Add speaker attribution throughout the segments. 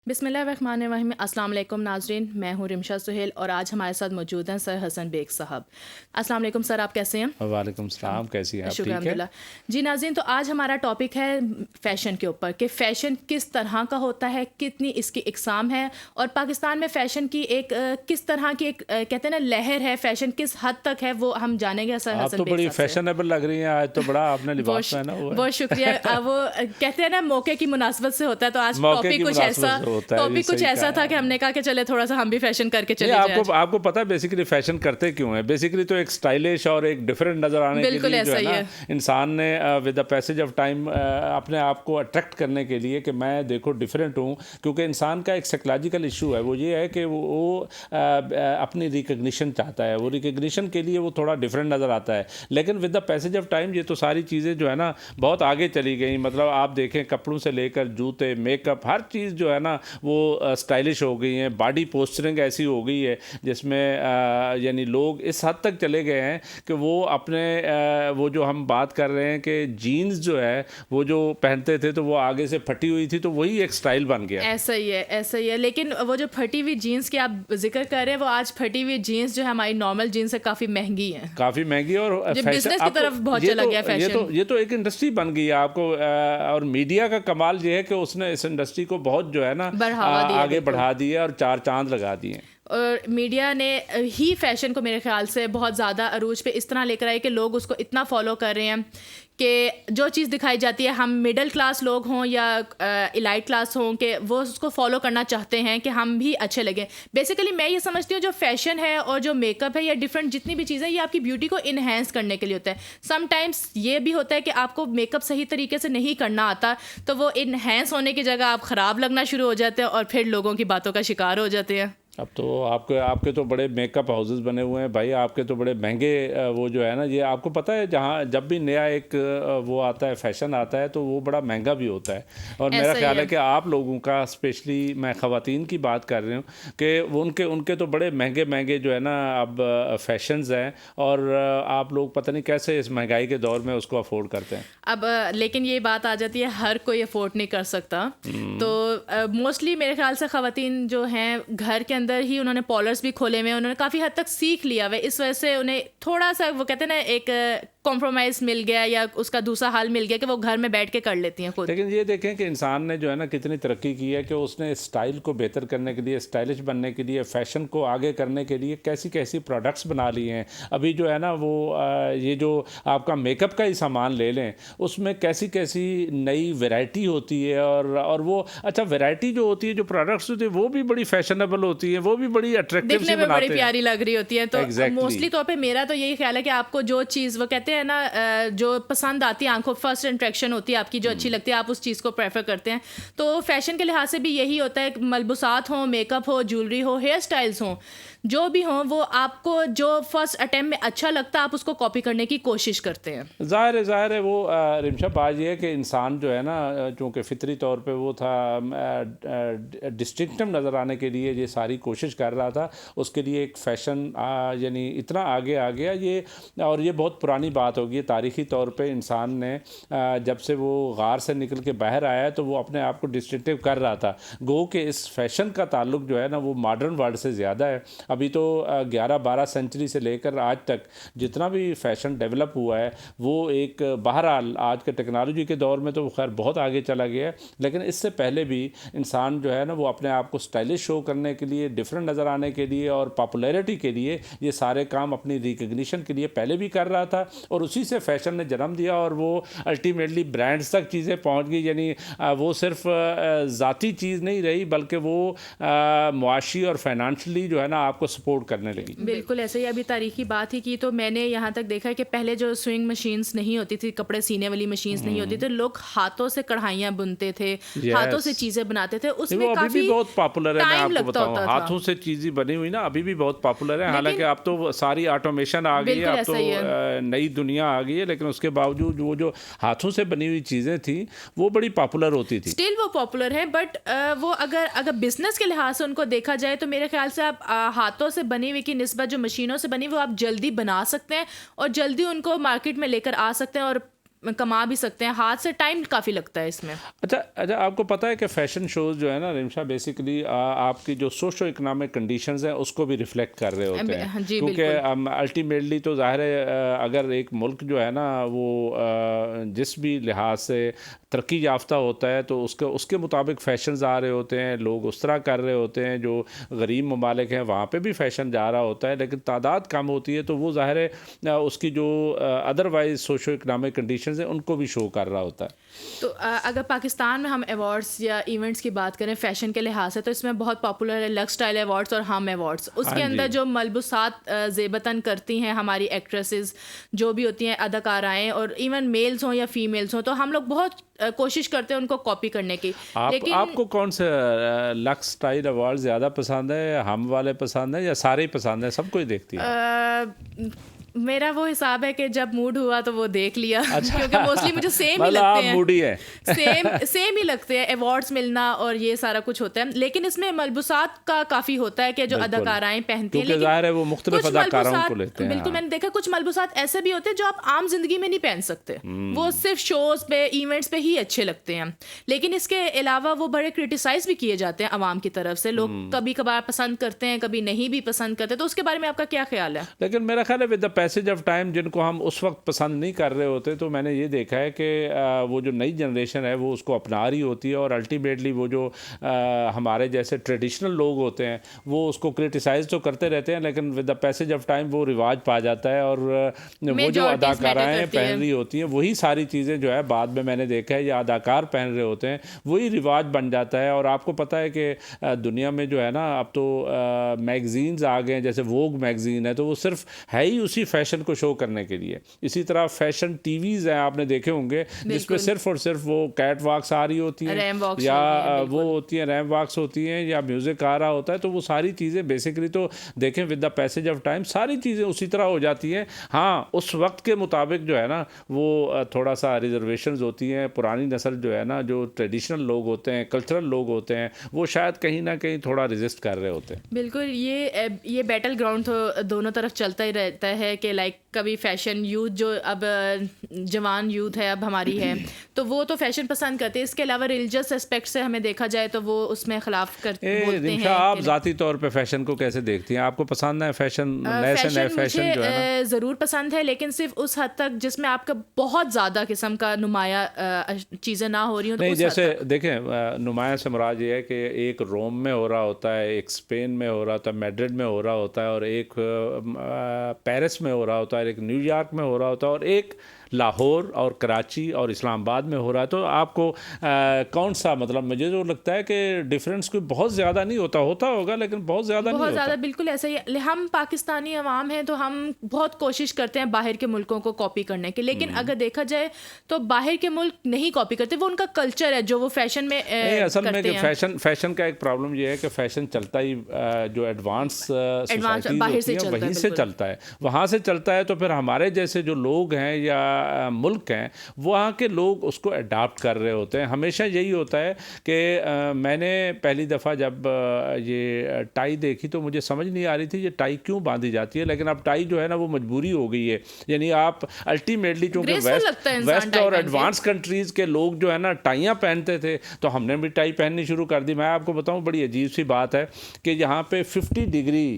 Speaker 1: بسم اللہ الرحمن الرحیم. السلام علیکم ناظرین, میں ہوں رمشا سہیل اور آج ہمارے ساتھ موجود ہیں سر حسن بیگ صاحب. السلام علیکم سر, آپ کیسے ہیں؟
Speaker 2: وعلیکم السلام, کیسی ہیں آپ؟
Speaker 1: شکر الحمد للہ. جی ناظرین, تو آج ہمارا ٹاپک ہے فیشن کے اوپر کہ فیشن کس طرح کا ہوتا ہے, کتنی اس کی اقسام ہے اور پاکستان میں فیشن کی ایک کس طرح کی ایک کہتے ہیں نا لہر ہے, فیشن کس حد تک ہے وہ ہم جانیں گے سر حسن بیگ صاحب.
Speaker 2: آپ تو بڑی فیشنیبل لگ رہی ہیں آج, تو بڑا آپ نے لباس پہنا ہوا ہے.
Speaker 1: بہت شکریہ. وہ کہتے ہیں نا موقع کی مناسبت سے ہوتا ہے, تو آج ٹاپک کچھ ایسا تھا کہ ہم نے کہا کہ چلے تھوڑا سا ہم بھی فیشن کر کے چلے جائیں.
Speaker 2: آپ کو پتا ہے بیسیکلی فیشن کرتے کیوں ہیں؟ بیسیکلی تو ایک اسٹائلش اور ایک ڈفرینٹ نظر آنے کے لیے جو ہے نا انسان نے with the passage of time اپنے آپ کو اٹریکٹ کرنے کے لیے کہ میں دیکھو ڈفرینٹ ہوں, کیونکہ انسان کا ایک سائیکولوجیکل ایشو ہے, وہ یہ ہے کہ وہ اپنی ریکگنیشن چاہتا ہے, وہ ریکگنیشن کے لیے وہ تھوڑا ڈفرینٹ نظر آتا ہے. لیکن with the passage of time یہ تو ساری چیزیں جو ہے نا بہت آگے چلی گئیں. مطلب آپ دیکھیں کپڑوں سے لے کر جوتے, میک اپ, ہر چیز جو ہے نا وہ اسٹائلش ہو گئی ہیں. باڈی پوسچرنگ ایسی ہو گئی ہے جس میں یعنی لوگ اس حد تک چلے گئے ہیں کہ وہ اپنے وہ جو ہم بات کر رہے ہیں کہ جینز جو ہے وہ جو پہنتے تھے تو وہ آگے سے پھٹی ہوئی تھی, تو وہی ایک اسٹائل بن گیا.
Speaker 1: ایسا ہی ہے. لیکن وہ جو پھٹی ہوئی جینس کی آپ ذکر کر رہے ہیں, وہ آج پھٹی ہوئی جینس جو ہے ہماری نارمل جینس سے کافی مہنگی ہے, اور بزنس کی طرف بہت چلا گیا فیشن.
Speaker 2: یہ تو ایک انڈسٹری بن گئی ہے آپ کو, اور میڈیا کا کمال یہ ہے کہ اس نے اس انڈسٹری کو بہت جو ہے نا آگے بڑھا دیا اور چار چاند لگا دیے.
Speaker 1: اور میڈیا نے ہی فیشن کو میرے خیال سے بہت زیادہ عروج پہ اس طرح لے کر آئے کہ لوگ اس کو اتنا فالو کر رہے ہیں کہ جو چیز دکھائی جاتی ہے, ہم مڈل کلاس لوگ ہوں یا ایلائٹ کلاس ہوں, کہ وہ اس کو فالو کرنا چاہتے ہیں کہ ہم بھی اچھے لگیں. بیسیکلی میں یہ سمجھتی ہوں جو فیشن ہے اور جو میک اپ ہے یا ڈفرینٹ جتنی بھی چیزیں, یہ آپ کی بیوٹی کو انہینس کرنے کے لیے ہوتا ہے. سم ٹائمس یہ بھی ہوتا ہے کہ آپ کو میک اپ صحیح طریقے سے نہیں کرنا آتا, تو وہ انہینس ہونے کی جگہ آپ خراب لگنا شروع ہو جاتے ہیں اور پھر لوگوں کی باتوں کا شکار ہو جاتے ہیں.
Speaker 2: اب تو آپ کے تو بڑے میک اپ ہاؤسز بنے ہوئے ہیں بھائی, آپ کے تو بڑے مہنگے وہ جو ہے نا, یہ آپ کو پتہ ہے جہاں جب بھی نیا ایک وہ آتا ہے فیشن آتا ہے تو وہ بڑا مہنگا بھی ہوتا ہے. اور میرا خیال ہے کہ آپ لوگوں کا اسپیشلی میں خواتین کی بات کر رہی ہوں کہ وہ ان کے تو بڑے مہنگے جو ہے نا اب فیشنز ہیں, اور آپ لوگ پتہ نہیں کیسے اس مہنگائی کے دور میں اس کو افورڈ کرتے ہیں.
Speaker 1: اب لیکن یہ بات آ جاتی ہے ہر کوئی افورڈ نہیں کر سکتا, تو موسٹلی میرے خیال سے خواتین جو ہیں گھر کے اندر ہی انہوں نے پارلرز بھی کھولے ہوئے ہیں, انہوں نے کافی حد تک سیکھ لیا ہوا ہے. اس وجہ سے انہیں تھوڑا سا وہ کہتے ہیں نا ایک کمپرومائز مل گیا یا اس کا دوسرا حال مل گیا کہ وہ گھر میں بیٹھ کے کر لیتی ہیں خود.
Speaker 2: لیکن یہ دیکھیں کہ انسان نے جو ہے نا کتنی ترقی کی ہے کہ اس نے اسٹائل کو بہتر کرنے کے لیے, اسٹائلش بننے کے لیے, فیشن کو آگے کرنے کے لیے کیسی پروڈکٹس بنا لی ہیں. ابھی جو ہے نا وہ یہ جو آپ کا میک اپ کا ہی سامان لے لیں, اس میں کیسی نئی ویرائٹی ہوتی ہے, اور وہ اچھا ویرائٹی جو ہوتی ہے, جو پروڈکٹس ہوتی ہے وہ بھی بڑی فیشنیبل ہوتی ہیں, وہ بھی بڑی اٹریکٹیو سی بناتے ہیں,
Speaker 1: بڑی پیاری لگ رہی ہوتی ہے. تو موسٹلی طور پہ میرا تو یہی خیال ہے کہ آپ کو جو چیز وہ کہتے ہیں نا جو پسند آتی ہے, آنکھوں فرسٹ انٹریکشن ہوتی ہے آپ کی, جو اچھی لگتی ہے آپ اس چیز کو پریفر کرتے ہیں. تو فیشن کے لحاظ سے بھی یہی ہوتا ہے, ملبوسات ہوں, میک اپ ہو, جیولری ہو, ہیئر اسٹائلس ہوں, جو بھی ہوں, وہ آپ کو جو فرسٹ اٹیمپٹ میں اچھا لگتا ہے آپ اس کو کاپی کرنے کی کوشش کرتے ہیں.
Speaker 2: ظاہر ہے وہ رمشا بات یہ ہے کہ انسان جو ہے نا چونکہ فطری طور پہ وہ تھا ڈسٹنکٹم نظر آنے کے لیے یہ ساری کوشش کر رہا تھا, اس کے لیے ایک فیشن یعنی اتنا آگے آ گیا یہ, اور یہ بہت پرانی بات ہوگی. تاریخی طور پہ انسان نے جب سے وہ غار سے نکل کے باہر آیا تو وہ اپنے آپ کو ڈسٹنکٹیو کر رہا تھا. گو کہ اس فیشن کا تعلق جو ہے نا وہ ماڈرن ورلڈ سے زیادہ ہے. ابھی تو 11-12 سینچری سے لے کر آج تک جتنا بھی فیشن ڈیولپ ہوا ہے وہ ایک بہرحال آج کے ٹیکنالوجی کے دور میں تو خیر بہت آگے چلا گیا ہے, لیکن اس سے پہلے بھی انسان جو ہے نا وہ اپنے آپ کو اسٹائلش شو کرنے کے لیے, ڈفرینٹ نظر آنے کے لیے اور پاپولیرٹی کے لیے یہ سارے کام اپنی ریکگنیشن کے لیے پہلے بھی کر رہا تھا, اور اسی سے فیشن نے جنم دیا, اور وہ الٹیمیٹلی برانڈز تک چیزیں پہنچ گئی. یعنی وہ صرف ذاتی چیز نہیں رہی بلکہ وہ معاشی اور فائنانشلی جو ہے نا آپ کو سپورٹ کرنے لگی.
Speaker 1: بالکل ایسے ہی. ابھی تاریخی بات ہی کی تو میں نے یہاں تک دیکھا کہ پہلے جو سوئنگ مشینز نہیں ہوتی تھی, کپڑے سینے والی مشینز نہیں ہوتی تھی, لوگ ہاتھوں سے کڑھائیاں بنتے تھے, ہاتھوں سے چیزیں بناتے تھے. اس میں کافی
Speaker 2: بہت پاپولر ہے, میں آپ کو بتاؤں ہاتھوں سے چیزیں بنی ہوئی نا ابھی بھی بہت پاپولر ہے. حالانکہ اب تو ساری آٹومیشن آ گئی ہے, اب تو نئی دنیا آ گئی ہے, لیکن اس کے باوجود وہ جو ہاتھوں سے بنی ہوئی چیزیں تھیں وہ بڑی پاپولر ہوتی تھی.
Speaker 1: اسٹل وہ پاپولر ہیں, بٹ وہ اگر بزنس کے لحاظ سے ان کو دیکھا جائے تو میرے خیال سے آپ ہاتھوں سے بنی ہوئی کی نسبت جو مشینوں سے بنی وہ آپ جلدی بنا سکتے ہیں اور جلدی ان کو مارکیٹ میں لے کر آ سکتے ہیں, اور کما بھی سکتے ہیں. ہاتھ سے ٹائم کافی لگتا ہے اس میں.
Speaker 2: اچھا آپ کو پتہ ہے کہ فیشن شوز جو ہے نا رمشا بیسیکلی آپ کی جو سوشو اکنامک کنڈیشنز ہیں اس کو بھی ریفلیکٹ کر رہے ہوتے ہیں.
Speaker 1: جی
Speaker 2: کیونکہ الٹیمیٹلی تو ظاہر ہے اگر ایک ملک جو ہے نا وہ جس بھی لحاظ سے ترقی یافتہ ہوتا ہے تو اس کے مطابق فیشنز آ رہے ہوتے ہیں, لوگ اس طرح کر رہے ہوتے ہیں. جو غریب ممالک ہیں وہاں پہ بھی فیشن جا رہا ہوتا ہے لیکن تعداد کم ہوتی ہے تو وہ ظاہر ہے اس کی جو ادروائز سوشو اکنامک کنڈیشنز ہیں ان کو بھی شو کر رہا ہوتا ہے.
Speaker 1: تو اگر پاکستان میں ہم ایوارڈس یا ایونٹس کی بات کریں فیشن کے لحاظ سے تو اس میں بہت پاپولر ہے لکس اسٹائل ایوارڈس اور ہم ایوارڈس. اس کے اندر جو ملبوسات زیبتاً کرتی ہیں ہماری ایکٹریسز جو بھی ہوتی ہیں اداکارائیں اور ایون میلز ہوں یا فیمیلز ہوں تو ہم لوگ بہت کوشش کرتے ہیں ان کو کاپی کرنے کی.
Speaker 2: لیکن آپ کو کون سے لکس اسٹائل ایوارڈ زیادہ پسند ہے, ہم والے پسند ہیں یا سارے ہی پسند ہیں, سب کوئی دیکھتی ہے؟
Speaker 1: میرا وہ حساب ہے کہ جب موڈ ہوا تو وہ دیکھ لیا. کیونکہ موسٹلی مجھے سیم ہی لگتے ہیں,
Speaker 2: موڈی ہے
Speaker 1: سیم ہی لگتے ہیں ایوارڈس ملنا اور یہ سارا کچھ ہوتا ہے. لیکن اس میں ملبوسات کا کافی ہوتا ہے کہ جو اداکارائیں پہنتی ہیں,
Speaker 2: لیکن ظاہر ہے وہ مختلف اداکاروں کو لیتے ہیں.
Speaker 1: بالکل, میں نے دیکھا کچھ ملبوسات ایسے بھی ہوتے ہیں جو آپ عام زندگی میں نہیں پہن سکتے, وہ صرف شوز پہ ایونٹس پہ ہی اچھے لگتے ہیں. لیکن اس کے علاوہ وہ بڑے کرٹیسائز بھی کیے جاتے ہیں عوام کی طرف سے. لوگ کبھی کبھار پسند کرتے ہیں, کبھی نہیں بھی پسند کرتے. تو اس کے بارے میں آپ کا کیا خیال ہے؟
Speaker 2: لیکن میرا خیال ہے with the passage of time جن کو ہم اس وقت پسند نہیں کر رہے ہوتے تو میں نے یہ دیکھا ہے کہ وہ جو نئی جنریشن ہے وہ اس کو اپنا رہی ہوتی ہے اور الٹیمیٹلی وہ جو ہمارے جیسے ٹریڈیشنل لوگ ہوتے ہیں وہ اس کو کرٹیسائز تو کرتے رہتے ہیں لیکن with the passage of time وہ رواج پا جاتا ہے اور وہ جو اداکارائیں پہن رہی ہوتی ہیں وہی ساری چیزیں جو ہے بعد میں نے دیکھا ہے یا اداکار پہن رہے ہوتے ہیں وہی رواج بن جاتا ہے. اور آپ کو پتہ ہے کہ دنیا میں جو ہے نا اب تو میگزینز آ گئے ہیں, جیسے ووگ میگزین ہے تو وہ صرف ہے ہی اسی فیشن کو شو کرنے کے لیے. اسی طرح فیشن ٹی ویز ہیں, آپ نے دیکھے ہوں گے, جس میں صرف اور صرف وہ کیٹ واکس آ رہی ہوتی ہیں یا وہ ہوتی ہیں ریمپ واکس ہوتی ہیں یا میوزک آ رہا ہوتا ہے. تو وہ ساری چیزیں بیسیکلی تو دیکھیں with the passage of time ساری چیزیں اسی طرح ہو جاتی ہیں. ہاں اس وقت کے مطابق جو ہے نا وہ تھوڑا سا ریزرویشنز ہوتی ہیں. پرانی نسل جو ہے نا جو ٹریڈیشنل لوگ ہوتے ہیں, کلچرل لوگ ہوتے ہیں, وہ شاید کہیں نہ کہیں تھوڑا ریزسٹ کر رہے ہوتے ہیں.
Speaker 1: بالکل, یہ بیٹل گراؤنڈ تو دونوں طرف چلتا ہی رہتا ہے کہ لائک کبھی فیشن یوتھ جو اب جوان یوتھ ہے اب ہماری ہے تو وہ تو فیشن پسند کرتے ہیں. اس کے علاوہ ریلیجس اسپیکٹ سے ہمیں دیکھا جائے تو وہ اس میں خلاف کرتے ہیں.
Speaker 2: آپ ذاتی طور پہ فیشن کو کیسے دیکھتی ہیں؟ آپ کو پسند ہے فیشن؟ نئے سے نئے فیشن جو ہے
Speaker 1: ضرور پسند ہے لیکن صرف اس حد تک جس میں آپ کا بہت زیادہ قسم کا نمایاں چیزیں نہ ہو رہی ہوں.
Speaker 2: نہیں, جیسے دیکھیں نمایاں سے مراد یہ ہے کہ ایک روم میں ہو رہا ہوتا ہے, ایک اسپین میں ہو رہا ہوتا ہے, میڈرڈ میں ہو رہا ہوتا ہے, اور ایک پیرس میں ہو رہا ہوتا ہے, ایک نیو یارک میں ہو رہا ہوتا ہے, اور ایک لاہور اور کراچی اور اسلام آباد میں ہو رہا ہے. تو آپ کو کون سا مطلب مجھے جو لگتا ہے کہ ڈفرینس کوئی بہت زیادہ نہیں ہوتا ہوگا لیکن بہت زیادہ نہیں ہوتا.
Speaker 1: بالکل ایسا ہی. ہم پاکستانی عوام ہیں تو ہم بہت کوشش کرتے ہیں باہر کے ملکوں کو کاپی کرنے کی, لیکن اگر دیکھا جائے تو باہر کے ملک نہیں کاپی کرتے, وہ ان کا کلچر ہے جو وہ فیشن میں
Speaker 2: اصل میں فیشن کا ایک پرابلم یہ ہے کہ فیشن چلتا ہی جو ایڈوانس سوسائٹیز ہوتی ہیں وہیں سے چلتا ہے, وہاں سے چلتا ہے. تو پھر ہمارے جیسے جو لوگ ہیں یا ملک ہیں وہاں کے لوگ اس کو اڈاپٹ کر رہے ہوتے ہیں. ہمیشہ یہی ہوتا ہے کہ میں نے پہلی دفعہ جب یہ ٹائی دیکھی تو مجھے سمجھ نہیں آ رہی تھی یہ ٹائی کیوں باندھی جاتی ہے, لیکن اب ٹائی جو ہے نا وہ مجبوری ہو گئی ہے. یعنی آپ الٹیمیٹلی چونکہ ویسٹ اور ایڈوانس کنٹریز کے لوگ جو ہے نا ٹائیاں پہنتے تھے تو ہم نے بھی ٹائی پہننی شروع کر دی. میں آپ کو بتاؤں بڑی عجیب سی بات ہے کہ یہاں پہ 50 ڈگری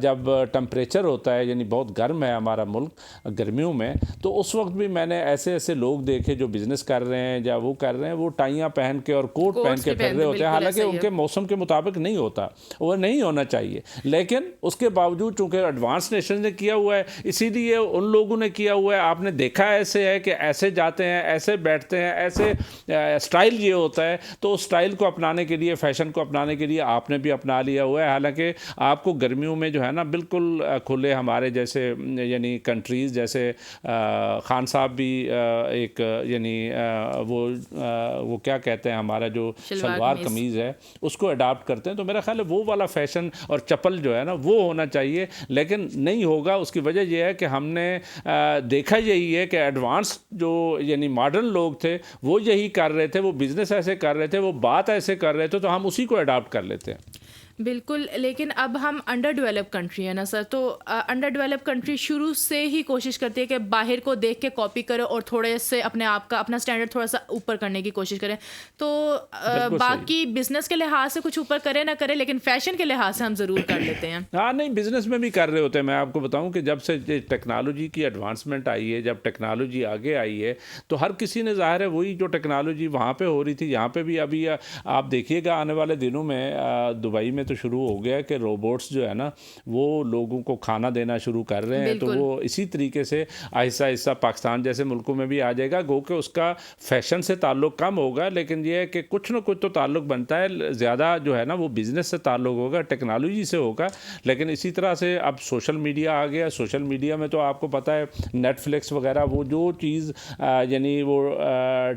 Speaker 2: جب ٹمپریچر ہوتا ہے, یعنی بہت گرم ہے ہمارا ملک گرمیوں میں, تو اس وقت بھی میں نے ایسے لوگ دیکھے جو بزنس کر رہے ہیں یا وہ کر رہے ہیں, وہ ٹائیاں پہن کے اور کوٹ پہن کے پھر رہے ہوتے ہیں. حالانکہ ان کے موسم کے مطابق نہیں ہوتا, وہ نہیں ہونا چاہیے, لیکن اس کے باوجود چونکہ ایڈوانس نیشن نے کیا ہوا ہے اسی لیے ان لوگوں نے کیا ہوا ہے. آپ نے دیکھا ایسے ہے کہ ایسے جاتے ہیں, ایسے بیٹھتے ہیں, ایسے اسٹائل یہ ہوتا ہے. تو اس اسٹائل کو اپنانے کے لیے, فیشن کو اپنانے کے لیے آپ نے بھی اپنا لیا ہوا ہے. حالانکہ آپ کو گرمیوں میں جو ہے نا بالکل کھلے ہمارے جیسے یعنی کنٹریز جیسے خان صاحب بھی ایک یعنی وہ کیا کہتے ہیں ہمارا جو شلوار قمیض ہے اس کو اڈاپٹ کرتے ہیں. تو میرا خیال ہے وہ والا فیشن اور چپل جو ہے نا وہ ہونا چاہیے, لیکن نہیں ہوگا. اس کی وجہ یہ ہے کہ ہم نے دیکھا یہی ہے کہ ایڈوانس جو یعنی ماڈرن لوگ تھے وہ یہی کر رہے تھے, وہ بزنس ایسے کر رہے تھے, وہ بات ایسے کر رہے تھے, تو ہم اسی کو اڈاپٹ کر لیتے ہیں.
Speaker 1: بالکل. لیکن اب ہم انڈر ڈیولپ کنٹری ہے نا سر, تو انڈر ڈیولپ کنٹری شروع سے ہی کوشش کرتی ہے کہ باہر کو دیکھ کے کاپی کرو اور تھوڑے سے اپنے آپ کا اپنا اسٹینڈرڈ تھوڑا سا اوپر کرنے کی کوشش کریں. تو باقی بزنس کے لحاظ سے کچھ اوپر کرے نہ کرے, لیکن فیشن کے لحاظ سے ہم ضرور کر لیتے ہیں.
Speaker 2: ہاں نہیں, بزنس میں بھی کر رہے ہوتے ہیں. میں آپ کو بتاؤں کہ جب سے ٹیکنالوجی کی ایڈوانسمنٹ آئی ہے, جب ٹیکنالوجی آگے آئی ہے, تو ہر کسی نے ظاہر ہے وہی جو ٹیکنالوجی وہاں پہ ہو رہی تھی یہاں پہ بھی ابھی آپ دیکھیے گا آنے والے دنوں میں دبئی میں تو شروع ہو گیا کہ روبوٹس جو ہے نا وہ لوگوں کو کھانا دینا شروع کر رہے ہیں. تو وہ اسی طریقے سے آہستہ آہستہ پاکستان جیسے ملکوں میں بھی آ جائے گا. گو کہ اس کا فیشن سے تعلق کم ہوگا, لیکن یہ ہے کہ کچھ نہ کچھ تو تعلق بنتا ہے. زیادہ جو ہے نا وہ بزنس سے تعلق ہوگا, ٹیکنالوجی سے ہوگا. لیکن اسی طرح سے اب سوشل میڈیا آ گیا. سوشل میڈیا میں تو آپ کو پتہ ہے نیٹ فلکس وغیرہ, وہ جو چیز یعنی وہ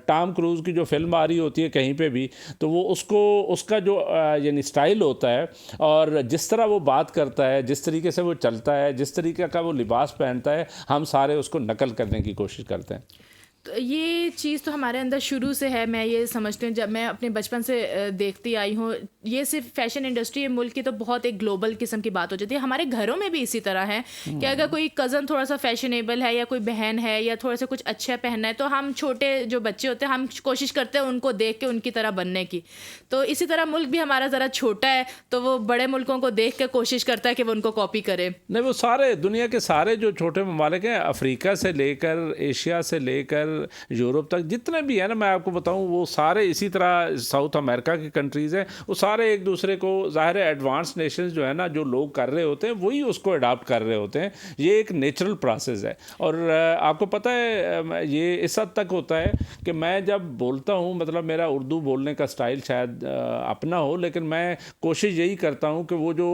Speaker 2: ٹام کروز کی جو فلم آ رہی ہوتی ہے کہیں پہ بھی, تو وہ اس کا جو یعنی اسٹائل ہوتا ہے اور جس طرح وہ بات کرتا ہے, جس طریقے سے وہ چلتا ہے, جس طریقے کا وہ لباس پہنتا ہے, ہم سارے اس کو نقل کرنے کی کوشش کرتے ہیں.
Speaker 1: تو یہ چیز تو ہمارے اندر شروع سے ہے. میں یہ سمجھتی ہوں, جب میں اپنے بچپن سے دیکھتی آئی ہوں, یہ صرف فیشن انڈسٹری ملک کی تو بہت ایک گلوبل قسم کی بات ہو جاتی ہے. ہمارے گھروں میں بھی اسی طرح ہے کہ اگر کوئی کزن تھوڑا سا فیشنیبل ہے یا کوئی بہن ہے یا تھوڑا سا کچھ اچھا پہننا ہے, تو ہم چھوٹے جو بچے ہوتے ہیں ہم کوشش کرتے ہیں ان کو دیکھ کے ان کی طرح بننے کی. تو اسی طرح ملک بھی ہمارا ذرا چھوٹا ہے, تو وہ بڑے ملکوں کو دیکھ کے کوشش کرتا ہے کہ وہ ان کو کاپی کرے.
Speaker 2: نہیں, وہ سارے دنیا کے سارے جو چھوٹے ممالک ہیں, افریقہ سے لے کر ایشیا سے لے کر یورپ تک جتنے بھی ہیں نا, میں آپ کو بتاؤں وہ سارے اسی طرح ساؤتھ امریکہ کی کنٹریز ہیں, وہ سارے ایک دوسرے کو ظاہر ایڈوانس نیشنز جو ہے نا جو لوگ کر رہے ہوتے ہیں وہی اس کو اڈاپٹ کر رہے ہوتے ہیں. یہ ایک نیچرل پروسیس ہے. اور آپ کو پتہ ہے یہ اس حد تک ہوتا ہے کہ میں جب بولتا ہوں, مطلب میرا اردو بولنے کا سٹائل شاید اپنا ہو, لیکن میں کوشش یہی کرتا ہوں کہ وہ جو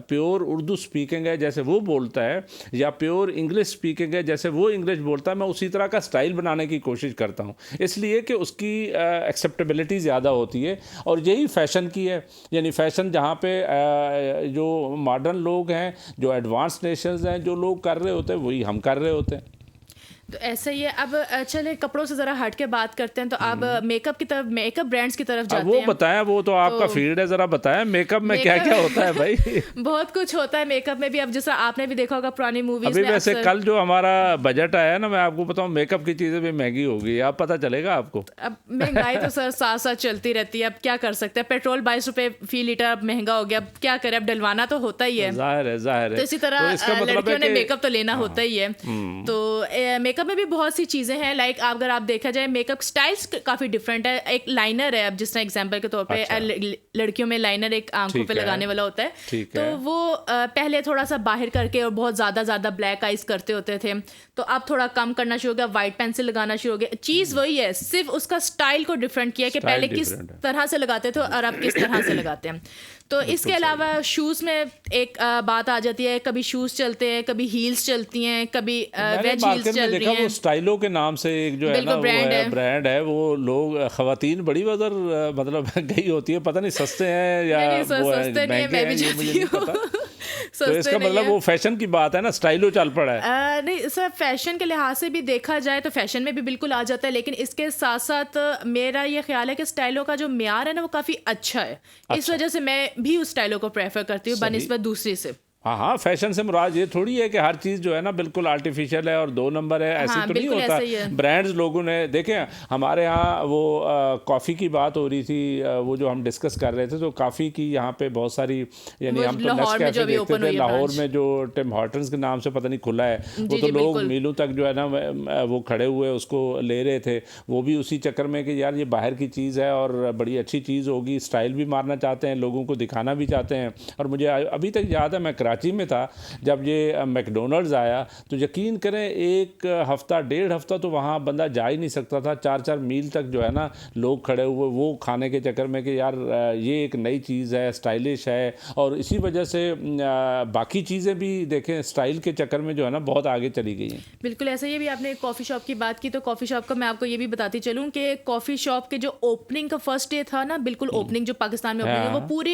Speaker 2: پیور اردو سپیکنگ ہے جیسے وہ بولتا ہے, یا پیور انگلش سپیکنگ ہے جیسے وہ انگلش بولتا ہے, میں اسی طرح کا سٹائل بنانے کی کوشش کرتا ہوں, اس لیے کہ اس کی ایکسیپٹیبلٹی زیادہ ہوتی ہے. اور یہی فیشن کی ہے. یعنی فیشن جہاں پہ جو ماڈرن لوگ ہیں, جو ایڈوانس نیشنز ہیں, جو لوگ کر رہے ہوتے ہیں وہی ہم کر رہے ہوتے ہیں.
Speaker 1: تو ایسا ہی ہے. اب چلے کپڑوں سے ذرا ہٹ کے بات کرتے ہیں, تو آپ میک اپ کی طرف, میک اپ برانڈس کی طرف جاتے ہیں.
Speaker 2: وہ بتائیں, وہ تو آپ کا فیلڈ ہے, ذرا بتائیں میک اپ میں کیا کیا ہوتا ہے بھائی.
Speaker 1: بہت کچھ ہوتا ہے میک اپ میں بھی. اب جیسا آپ نے بھی دیکھا ہوگا پرانی موویز
Speaker 2: ابھی
Speaker 1: میں,
Speaker 2: ویسے کل جو ہمارا بجٹ آیا ہے نا, میں آپ کو بتاؤں میک اپ کی چیزیں بھی مہنگی ہو گئی, آپ پتہ چلے گا آپ کو.
Speaker 1: اب مہنگائی تو سر ساتھ ساتھ چلتی رہتی ہے, اب کیا کر سکتے ہیں. پیٹرول 22 روپے فی لیٹر اب مہنگا ہو گیا, اب کیا کریں, اب ڈلوانا تو ہوتا ہی ہے.
Speaker 2: ظاہر ہے.
Speaker 1: تو اسی طرح لڑکیوں نے میک اپ تو لینا ہوتا ہی ہے. تو میک اپ میں بھی بہت سی چیزیں ہیں. لائک اگر آپ دیکھا جائے میک اپ اسٹائلس کافی ڈفرینٹ ہے. ایک لائنر ہے, اب جس طرح ایگزامپل کے طور پہ لڑکیوں میں لائنر ایک آنکھوں پہ لگانے والا ہوتا ہے, تو وہ پہلے تھوڑا سا باہر کر کے اور بہت زیادہ بلیک آئیز کرتے ہوتے تھے, تو اب تھوڑا کم کرنا شروع ہو گیا, وائٹ پینسل لگانا شروع ہو گیا. چیز وہی ہے, صرف اس کا اسٹائل کو ڈفرینٹ کیا کہ پہلے کس طرح سے لگاتے تھے اور اب کس طرح سے لگاتے ہیں. تو اس کے علاوہ شوز میں ایک بات آ جاتی ہے, کبھی شوز چلتے ہیں, کبھی ہیلز چلتی ہیں, کبھی ویج ہیلز چل رہی ہیں.
Speaker 2: وہ اسٹائلوں کے نام سے ایک جو ہے نا برانڈ ہے, وہ لوگ خواتین بڑی وزر مطلب گئی ہوتی ہے, پتہ نہیں سستے ہیں یا مہنگے ہیں, مجھے نہیں پتا. تو اس کا مطلب وہ فیشن کی بات ہے نا, اسٹائلوں چل پڑا ہے.
Speaker 1: نہیں سر, فیشن کے لحاظ سے بھی دیکھا جائے تو فیشن میں بھی بالکل آ جاتا ہے, لیکن اس کے ساتھ ساتھ میرا یہ خیال ہے کہ اسٹائلوں کا جو معیار ہے نا وہ کافی اچھا ہے. اس وجہ سے میں بھی اس اسٹائلوں کو پریفر کرتی ہوں بنسبت دوسری سے.
Speaker 2: ہاں, فیشن سے مراد یہ تھوڑی ہے کہ ہر چیز جو ہے نا بالکل آرٹیفیشیل ہے اور 2 نمبر ہے, ایسے تو نہیں ہوتا. برانڈز لوگوں نے دیکھیں, ہمارے ہاں وہ کافی کی بات ہو رہی تھی, وہ جو ہم ڈسکس کر رہے تھے, تو کافی کی یہاں پہ بہت ساری, یعنی ہم تو نیسکیفے دیکھتے تھے لاہور میں جو ٹم ہارٹنز کے نام سے پتہ نہیں کھلا ہے, وہ تو لوگ میلوں تک جو ہے نا وہ کھڑے ہوئے اس کو لے رہے تھے. وہ بھی اسی چکر میں کہ یار یہ باہر کی چیز ہے اور بڑی اچھی چیز ہوگی, اسٹائل بھی مارنا چاہتے ہیں, لوگوں کو دکھانا بھی چاہتے ہیں. اور مجھے ابھی تک یاد ہے, میں کراچی میں تھا جب یہ میکڈونلڈز آیا, تو یقین کریں 1 ہفتہ 1.5 ہفتہ تو وہاں بندہ جا ہی نہیں سکتا تھا. 4 میل تک جو ہے نا لوگ کھڑے ہوئے وہ کھانے کے چکر میں کہ یار یہ ایک نئی چیز ہے, اسٹائلش ہے. اور اسی وجہ سے باقی چیزیں بھی دیکھیں اسٹائل کے چکر میں جو ہے نا بہت آگے چلی گئی ہیں.
Speaker 1: بالکل ایسا ہی بھی. آپ نے کافی شاپ کی بات کی, تو کافی شاپ کا میں آپ کو یہ بھی بتاتی چلوں کہ کافی شاپ کے جو اوپننگ کا فرسٹ ڈے تھا نا, بالکل اوپننگ جو پاکستان میں اوپننگ ہے, وہ پورے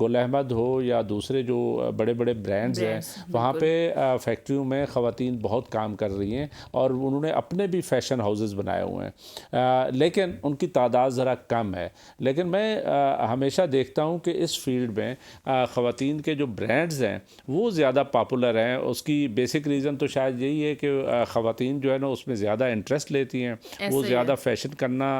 Speaker 2: گل احمد ہو یا دوسرے جو بڑے بڑے برانڈز ہیں وہاں پہ فیکٹریوں میں خواتین بہت کام کر رہی ہیں اور انہوں نے اپنے بھی فیشن ہاؤسز بنائے ہوئے ہیں، لیکن ان کی تعداد ذرا کم ہے. لیکن میں ہمیشہ دیکھتا ہوں کہ اس فیلڈ میں خواتین کے جو برانڈز ہیں وہ زیادہ پاپولر ہیں. اس کی بیسک ریزن تو شاید یہی ہے کہ خواتین جو ہے نا اس میں زیادہ انٹرسٹ لیتی ہیں، وہ زیادہ فیشن کرنا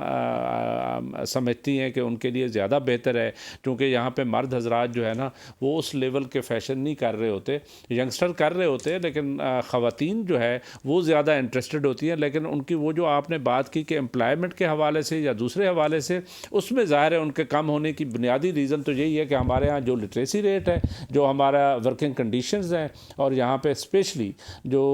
Speaker 2: سمجھتی ہیں کہ ان کے لیے زیادہ بہتر ہے، کیونکہ یہاں پہ مرد حضرات جو ہے نا وہ اس لیول کے فیشن نہیں کر رہے ہوتے، ینگسٹر کر رہے ہوتے ہیں، لیکن خواتین جو ہے وہ زیادہ انٹرسٹڈ ہوتی ہیں. لیکن ان کی وہ جو آپ نے بات کی کہ امپلائمنٹ کے حوالے سے یا دوسرے حوالے سے، اس میں ظاہر ہے ان کے کم ہونے کی بنیادی ریزن تو یہی ہے کہ ہمارے ہاں جو لٹریسی ریٹ ہے، جو ہمارا ورکنگ کنڈیشنز ہیں، اور یہاں پہ اسپیشلی جو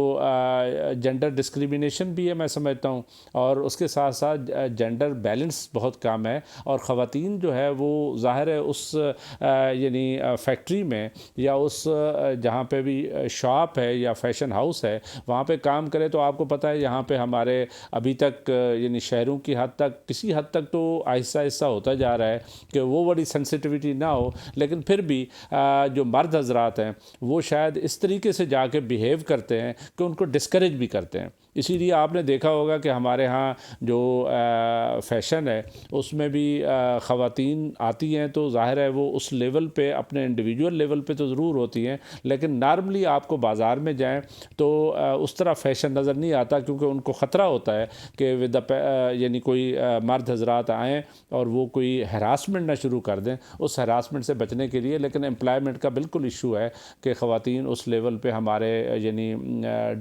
Speaker 2: جینڈر ڈسکریمنیشن بھی ہے میں سمجھتا ہوں، اور اس کے ساتھ ساتھ جینڈر بیلنس بہت کم ہے. اور خواتین جو ہے وہ ظاہر ہے اس یعنی فیکٹری میں یا اس جہاں پہ بھی شاپ ہے یا فیشن ہاؤس ہے وہاں پہ کام کرے تو آپ کو پتہ ہے یہاں پہ ہمارے ابھی تک یعنی شہروں کی حد تک کسی حد تک تو آہستہ آہستہ ہوتا جا رہا ہے کہ وہ بڑی سینسٹیوٹی نہ ہو، لیکن پھر بھی جو مرد حضرات ہیں وہ شاید اس طریقے سے جا کے بیہیو کرتے ہیں کہ ان کو ڈسکریج بھی کرتے ہیں. اسی لیے آپ نے دیکھا ہوگا کہ ہمارے ہاں جو فیشن ہے اس میں بھی خواتین آتی ہیں تو ظاہر ہے وہ اس لیول پہ اپنے انڈیویجول لیول پہ تو ضرور ہوتی ہیں، لیکن نارملی آپ کو بازار میں جائیں تو اس طرح فیشن نظر نہیں آتا، کیونکہ ان کو خطرہ ہوتا ہے کہ یعنی کوئی مرد حضرات آئیں اور وہ کوئی ہراسمنٹ نہ شروع کر دیں. اس ہراسمنٹ سے بچنے کے لیے لیکن امپلائمنٹ کا بالکل ایشو ہے کہ خواتین اس لیول پہ ہمارے یعنی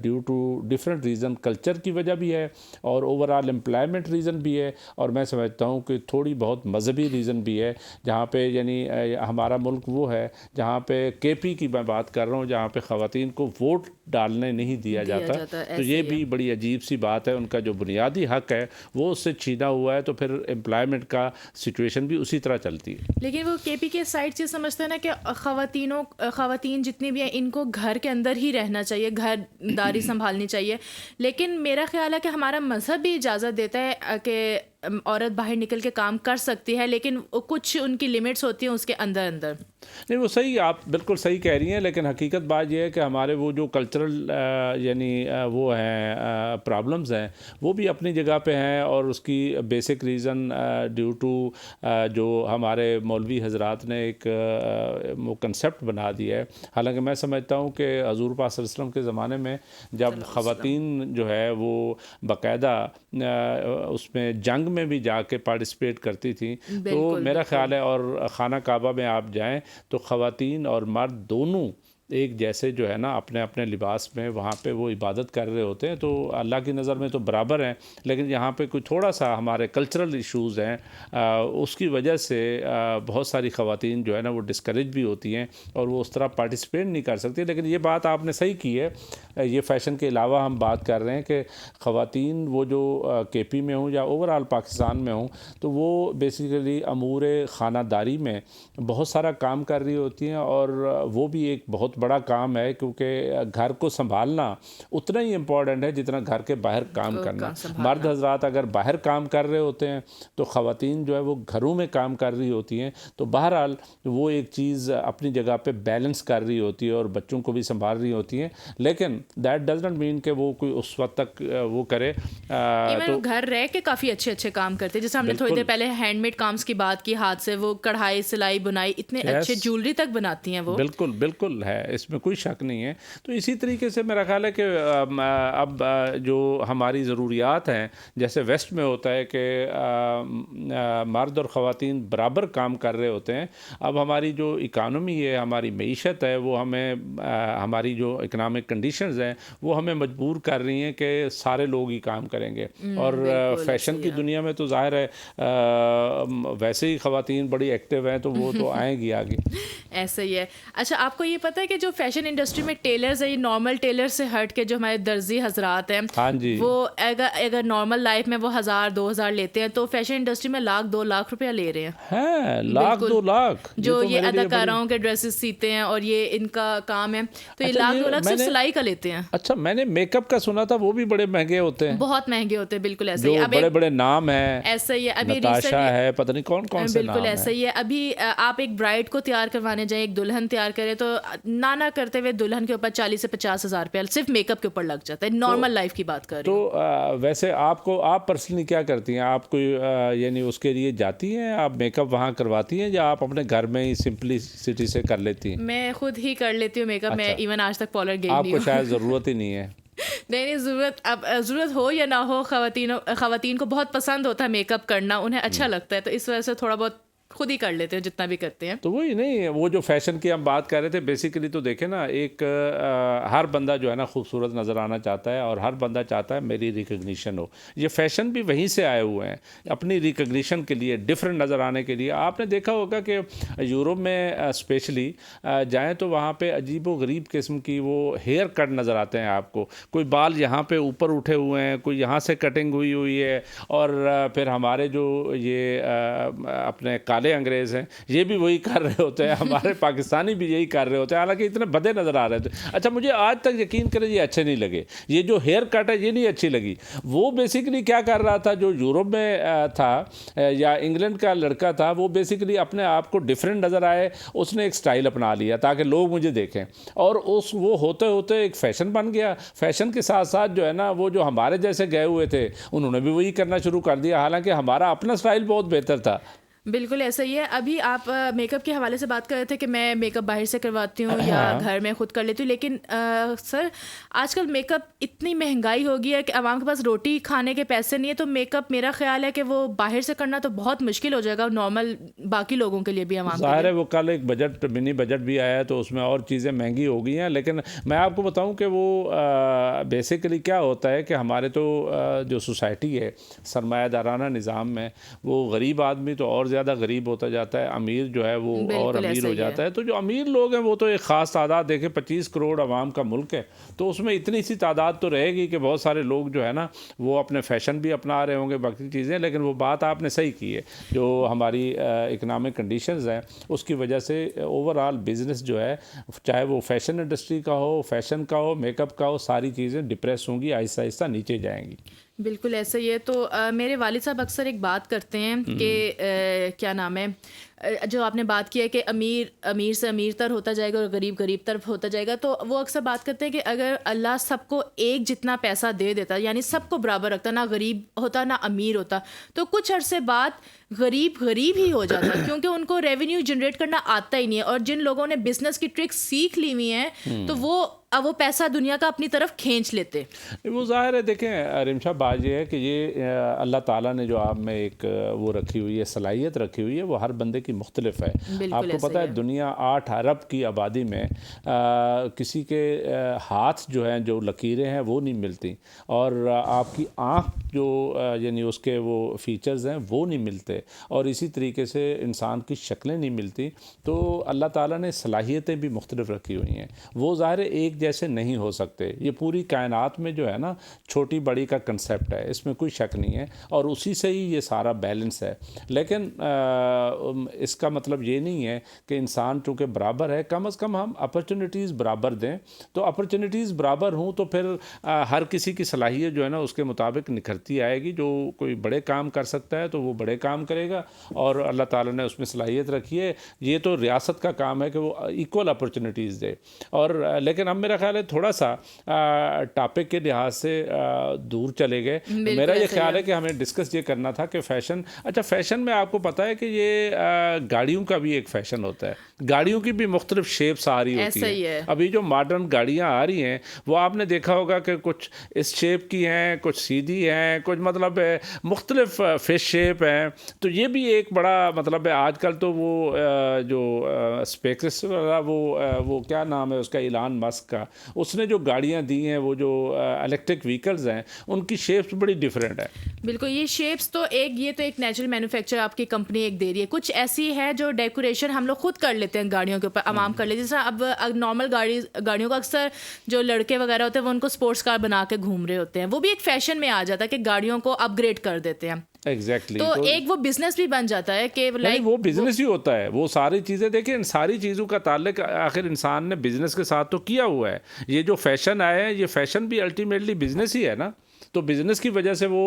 Speaker 2: due to different reason, culture کی وجہ بھی ہے اور اوور آل امپلائمنٹ ریزن بھی ہے، اور میں سمجھتا ہوں کہ تھوڑی بہت مذہبی ریزن بھی ہے، جہاں پہ یعنی ہمارا ملک وہ ہے جہاں پہ کے پی کی میں بات کر رہا ہوں جہاں پہ خواتین کو ووٹ ڈالنے نہیں دیا جاتا. تو یہ بھی بڑی عجیب سی بات ہے، ان کا جو بنیادی حق ہے وہ اس سے چھینا ہوا ہے، تو پھر امپلائمنٹ کا سچویشن بھی اسی طرح چلتی ہے.
Speaker 1: لیکن وہ کے پی کے سائڈ سے سمجھتے ہیں نا کہ خواتین جتنی بھی ہیں ان کو گھر کے اندر ہی رہنا چاہیے، گھر داری سنبھالنی چاہیے. لیکن میرا خیال ہے کہ ہمارا مذہب بھی اجازت دیتا ہے کہ عورت باہر نکل کے کام کر سکتی ہے، لیکن کچھ ان کی لمٹس ہوتی ہیں اس کے اندر.
Speaker 2: نہیں وہ صحیح، آپ بالکل صحیح کہہ رہی ہیں، لیکن حقیقت بات یہ ہے کہ ہمارے وہ جو کلچرل یعنی وہ ہیں پرابلمز ہیں وہ بھی اپنی جگہ پہ ہیں، اور اس کی بیسک ریزن ڈیو ٹو جو ہمارے مولوی حضرات نے ایک وہ کنسیپٹ بنا دیا ہے. حالانکہ میں سمجھتا ہوں کہ حضور پاک صلی اللہ علیہ وسلم کے زمانے میں جب خواتین جو ہے وہ باقاعدہ اس میں جنگ میں بھی جا کے پارٹیسپیٹ کرتی تھیں، تو میرا خیال ہے، اور خانہ کعبہ میں آپ جائیں تو خواتین اور مرد دونوں ایک جیسے جو ہے نا اپنے اپنے لباس میں وہاں پہ وہ عبادت کر رہے ہوتے ہیں، تو اللہ کی نظر میں تو برابر ہیں. لیکن یہاں پہ کوئی تھوڑا سا ہمارے کلچرل ایشوز ہیں، اس کی وجہ سے بہت ساری خواتین جو ہے نا وہ ڈسکریج بھی ہوتی ہیں اور وہ اس طرح پارٹیسپیٹ نہیں کر سکتی. لیکن یہ بات آپ نے صحیح کی ہے، یہ فیشن کے علاوہ ہم بات کر رہے ہیں کہ خواتین وہ جو کے پی میں ہوں یا اوور آل پاکستان میں ہوں تو وہ بیسیکلی امور خانہ داری میں بہت سارا کام کر رہی ہوتی ہیں، اور وہ بھی ایک بہت بڑا کام ہے، کیونکہ گھر کو سنبھالنا اتنا ہی امپورٹنٹ ہے جتنا گھر کے باہر کام کرنا. مرد حضرات اگر باہر کام کر رہے ہوتے ہیں تو خواتین جو ہے وہ گھروں میں کام کر رہی ہوتی ہیں، تو بہرحال وہ ایک چیز اپنی جگہ پہ بیلنس کر رہی ہوتی ہے اور بچوں کو بھی سنبھال رہی ہوتی ہیں. لیکن دیٹ ڈز ناٹ مین کہ وہ کوئی اس وقت تک وہ کرے،
Speaker 1: تو گھر رہ کے کافی اچھے کام کرتے ہیں. جیسے ہم نے تھوڑی دیر پہلے ہینڈ میڈ کامس کی بات کی، ہاتھ سے وہ کڑھائی سلائی بنائی اتنے اچھے جیولری تک بناتی ہیں وہ.
Speaker 2: بالکل ہے، اس میں کوئی شک نہیں ہے. تو اسی طریقے سے میرا خیال ہے کہ اب جو ہماری ضروریات ہیں جیسے ویسٹ میں ہوتا ہے کہ مرد اور خواتین برابر کام کر رہے ہوتے ہیں، اب ہماری جو اکانومی ہے، ہماری معیشت ہے، وہ ہمیں ہماری جو اکنامک کنڈیشنز ہیں وہ ہمیں مجبور کر رہی ہیں کہ سارے لوگ ہی کام کریں گے. اور فیشن کی دنیا میں تو ظاہر ہے ویسے ہی خواتین بڑی ایکٹیو ہیں، تو وہ تو آئیں گی آگے.
Speaker 1: ایسا ہی ہے. اچھا، آپ کو یہ پتہ ہے کہ جو فیشن انڈسٹری میں ٹیلرز ہیں یہ نارمل ٹیلر سے ہٹ کے جو ہمارے درزی حضرات ہیں
Speaker 2: ہاں جی
Speaker 1: وہ اگر نارمل لائف میں وہ 1,000-2,000 لیتے ہیں تو فیشن انڈسٹری میں 1,00,000-2 لاکھ روپیہ لے رہے ہیں.
Speaker 2: لاکھ 2 لاکھ
Speaker 1: جو یہ اداکاراؤں کے ڈریسز سیتے ہیں اور یہ ان کا کام ہے تو یہ 1,00,000-2 لاکھ صرف سلائی کا لیتے ہیں.
Speaker 2: اچھا میں نے میک اپ کا سنا تھا وہ بھی بڑے مہنگے ہوتے ہیں,
Speaker 1: بہت مہنگے ہوتے ہیں. بالکل ایسا ہی
Speaker 2: جو بڑے بڑے نام ہیں,
Speaker 1: ایسا ہی ہے ابھی
Speaker 2: نتاشا ہے, پتہ نہیں کون کون سے نام ہیں.
Speaker 1: بالکل ایسا ہی ہے. ابھی آپ ایک برائڈ کو تیار کروانے جائیں, ایک دلہن تیار کرے تو نانا کرتے ہوئے دلہن کے اوپر 40,000 سے 50,000 روپیہ صرف میک اپ کے اوپر لگ جاتا ہے. نارمل لائف کی بات کر رہی ہوں.
Speaker 2: تو ویسے آپ پرسنلی کیا کرتی ہیں؟ آپ کوئی یعنی اس کے لیے جاتی ہیں, آپ میک اپ وہاں کرواتی ہیں یا آپ اپنے گھر میں ہی سمپلسٹی سے کر لیتی ہیں؟
Speaker 1: میں خود ہی کر لیتی ہوں میک اپ. میں ایون آج تک پارلر گئی
Speaker 2: آپ
Speaker 1: نہیں
Speaker 2: کو
Speaker 1: ہوں.
Speaker 2: شاید ضرورت ہی نہیں ہے.
Speaker 1: نہیں ضرورت ہو یا نہ ہو, خواتین کو بہت پسند ہوتا ہے میک اپ کرنا, انہیں اچھا لگتا ہے, تو اس وجہ سے تھوڑا بہت خود ہی کر لیتے ہیں جتنا بھی کرتے ہیں.
Speaker 2: تو وہی نہیں, وہ جو فیشن کی ہم بات کر رہے تھے بیسیکلی, تو دیکھیں نا ایک ہر بندہ جو ہے نا خوبصورت نظر آنا چاہتا ہے اور ہر بندہ چاہتا ہے میری ریکگنیشن ہو. یہ فیشن بھی وہیں سے آئے ہوئے ہیں, اپنی ریکگنیشن کے لیے, ڈفرینٹ نظر آنے کے لیے. آپ نے دیکھا ہوگا کہ یورپ میں اسپیشلی جائیں تو وہاں پہ عجیب و غریب قسم کی وہ ہیئر کٹ نظر آتے ہیں آپ کو. کوئی بال یہاں پہ اوپر اٹھے ہوئے ہیں, کوئی یہاں سے کٹنگ ہوئی ہے, اور پھر ہمارے جو یہ اپنے انگریز ہیں یہ بھی وہی کر رہے ہوتے ہیں, ہمارے پاکستانی بھی یہی کر رہے ہوتے ہیں, حالانکہ اتنے بدے نظر آ رہے تھے. اچھا مجھے آج تک یقین کریں یہ اچھے نہیں لگے, یہ جو ہیئر کٹ ہے یہ نہیں اچھی لگی. وہ بیسیکلی کیا کر رہا تھا, جو یورپ میں تھا یا انگلینڈ کا لڑکا تھا, وہ بیسیکلی اپنے آپ کو ڈفرینٹ نظر آئے, اس نے ایک سٹائل اپنا لیا تاکہ لوگ مجھے دیکھیں, اور وہ ہوتے ہوتے ایک فیشن بن گیا. فیشن کے ساتھ ساتھ جو ہے نا وہ جو ہمارے جیسے گئے ہوئے تھے انہوں نے بھی وہی کرنا شروع کر دیا, حالانکہ ہمارا اپنا سٹائل بہت بہتر تھا.
Speaker 1: بالکل ایسا ہی ہے. ابھی آپ میک اپ کے حوالے سے بات کر رہے تھے کہ میں میک اپ باہر سے کرواتی ہوں یا گھر میں خود کر لیتی ہوں, لیکن سر آج کل میک اپ اتنی مہنگائی ہو گئی ہے کہ عوام کے پاس روٹی کھانے کے پیسے نہیں ہے, تو میک اپ میرا خیال ہے کہ وہ باہر سے کرنا تو بہت مشکل ہو جائے گا نارمل باقی لوگوں کے لیے بھی. عوام
Speaker 2: ظاہر ہے وہ کل ایک بجٹ منی بجٹ بھی آیا ہے تو اس میں اور چیزیں مہنگی ہو گئی ہیں, لیکن میں آپ کو بتاؤں کہ وہ بیسیکلی کیا ہوتا ہے کہ ہمارے تو جو سوسائٹی ہے سرمایہ دارانہ نظام میں, وہ غریب آدمی تو اور زیادہ غریب ہوتا جاتا ہے, امیر جو ہے وہ اور امیر ہو جاتا ہے. تو جو امیر لوگ ہیں وہ تو ایک خاص تعداد, دیکھیں 25 کروڑ عوام کا ملک ہے, تو اس میں اتنی سی تعداد تو رہے گی کہ بہت سارے لوگ جو ہے نا وہ اپنے فیشن بھی اپنا رہے ہوں گے, باقی چیزیں. لیکن وہ بات آپ نے صحیح کی ہے, جو ہماری اکنامک کنڈیشنز ہیں اس کی وجہ سے اوور آل بزنس جو ہے, چاہے وہ فیشن انڈسٹری کا ہو, فیشن کا ہو, میک اپ کا ہو, ساری چیزیں ڈپریس ہوں گی, آہستہ آہستہ نیچے جائیں گی.
Speaker 1: بالکل ایسا ہی ہے. تو میرے والد صاحب اکثر ایک بات کرتے ہیں کہ کیا نام ہے, جو آپ نے بات کی ہے کہ امیر سے امیر تر ہوتا جائے گا اور غریب غریب تر ہوتا جائے گا, تو وہ اکثر بات کرتے ہیں کہ اگر اللہ سب کو ایک جتنا پیسہ دے دیتا, یعنی سب کو برابر رکھتا, نہ غریب ہوتا نہ امیر ہوتا, تو کچھ عرصے بعد غریب ہی ہو جاتا ہے, کیونکہ ان کو ریونیو جنریٹ کرنا آتا ہی نہیں ہے. اور جن لوگوں نے بزنس کی ٹرک سیکھ لی ہوئی ہیں تو وہ پیسہ دنیا کا اپنی طرف کھینچ لیتے.
Speaker 2: وہ ظاہر ہے, دیکھیں رمشا بات یہ ہے کہ یہ اللہ تعالیٰ نے جو آپ میں ایک وہ رکھی ہوئی ہے, صلاحیت رکھی ہوئی ہے, وہ ہر بندے کی مختلف ہے. آپ کو پتہ ہے دنیا 8 ارب کی آبادی میں کسی کے ہاتھ جو ہیں, جو لکیریں ہیں وہ نہیں ملتی, اور آپ کی آنکھ جو یعنی اس کے وہ فیچرز ہیں وہ نہیں ملتے, اور اسی طریقے سے انسان کی شکلیں نہیں ملتی. تو اللہ تعالیٰ نے صلاحیتیں بھی مختلف رکھی ہوئی ہیں, وہ ظاہر ایک جیسے نہیں ہو سکتے. یہ پوری کائنات میں جو ہے نا چھوٹی بڑی کا کنسیپٹ ہے, اس میں کوئی شک نہیں ہے, اور اسی سے ہی یہ سارا بیلنس ہے. لیکن اس کا مطلب یہ نہیں ہے کہ انسان چونکہ برابر ہے, کم از کم ہم اپرچونیٹیز برابر دیں. تو اپرچونیٹیز برابر ہوں تو پھر ہر کسی کی صلاحیت جو ہے نا اس کے مطابق نکھرتی آئے گی. جو کوئی بڑے کام کر سکتا ہے تو وہ بڑے کام کرے گا, اور اللہ تعالیٰ نے اس میں صلاحیت رکھی ہے. یہ تو ریاست کا کام ہے کہ وہ ایکول اپرچونیٹیز دے. اور لیکن اب میرا خیال ہے تھوڑا سا ٹاپک کے لحاظ سے دور چلے گئے. میرا یہ خیال ہے کہ ہمیں ڈسکس یہ کرنا تھا کہ فیشن, اچھا فیشن میں آپ کو پتہ ہے کہ یہ گاڑیوں کا بھی ایک فیشن ہوتا ہے, گاڑیوں کی بھی مختلف شیپس آ رہی ہوتی ہیں. ابھی جو ماڈرن گاڑیاں آ رہی ہیں وہ آپ نے دیکھا ہوگا کہ کچھ اس شیپ کی ہیں, کچھ سیدھی ہیں, کچھ مطلب مختلف فش شیپ ہیں. تو یہ بھی ایک بڑا مطلب ہے. آج کل تو وہ جو اسپیکس وہ کیا نام ہے اس کا, ایلان مسک کا, اس نے جو گاڑیاں دی ہیں وہ جو الیکٹرک وہیکلز ہیں ان کی شیپس بڑی ڈیفرنٹ ہے.
Speaker 1: بالکل, یہ شیپس تو ایک نیچرل مینوفیکچر آپ کی کمپنی ایک دے رہی ہے. کچھ ایسے ایسی ہے جو ڈیکوریشن ہم لوگ خود کر لیتے ہیں گاڑیوں کے اوپر، عوام کر لیتے ہیں. جیسے اب نارمل گاڑیوں کو اکثر جو لڑکے وغیرہ ہوتے ہیں وہ ان کو اسپورٹس کار بنا کے گھوم رہے ہوتے ہیں، وہ بھی ایک فیشن میں آ جاتا ہے کہ گاڑیوں کو اپ گریڈ کر دیتے ہیں.
Speaker 2: ایگزیکٹلی.
Speaker 1: تو ایک وہ بزنس بھی بن جاتا ہے کہ
Speaker 2: لائک وہ بزنس ہی ہوتا ہے. وہ ساری چیزیں دیکھیں، ان ساری چیزوں کا تعلق آخر انسان نے بزنس کے ساتھ تو کیا ہوا ہے. یہ جو فیشن آیا ہے، یہ فیشن بھی الٹیمیٹلی بزنس ہی ہے نا. تو بزنس کی وجہ سے وہ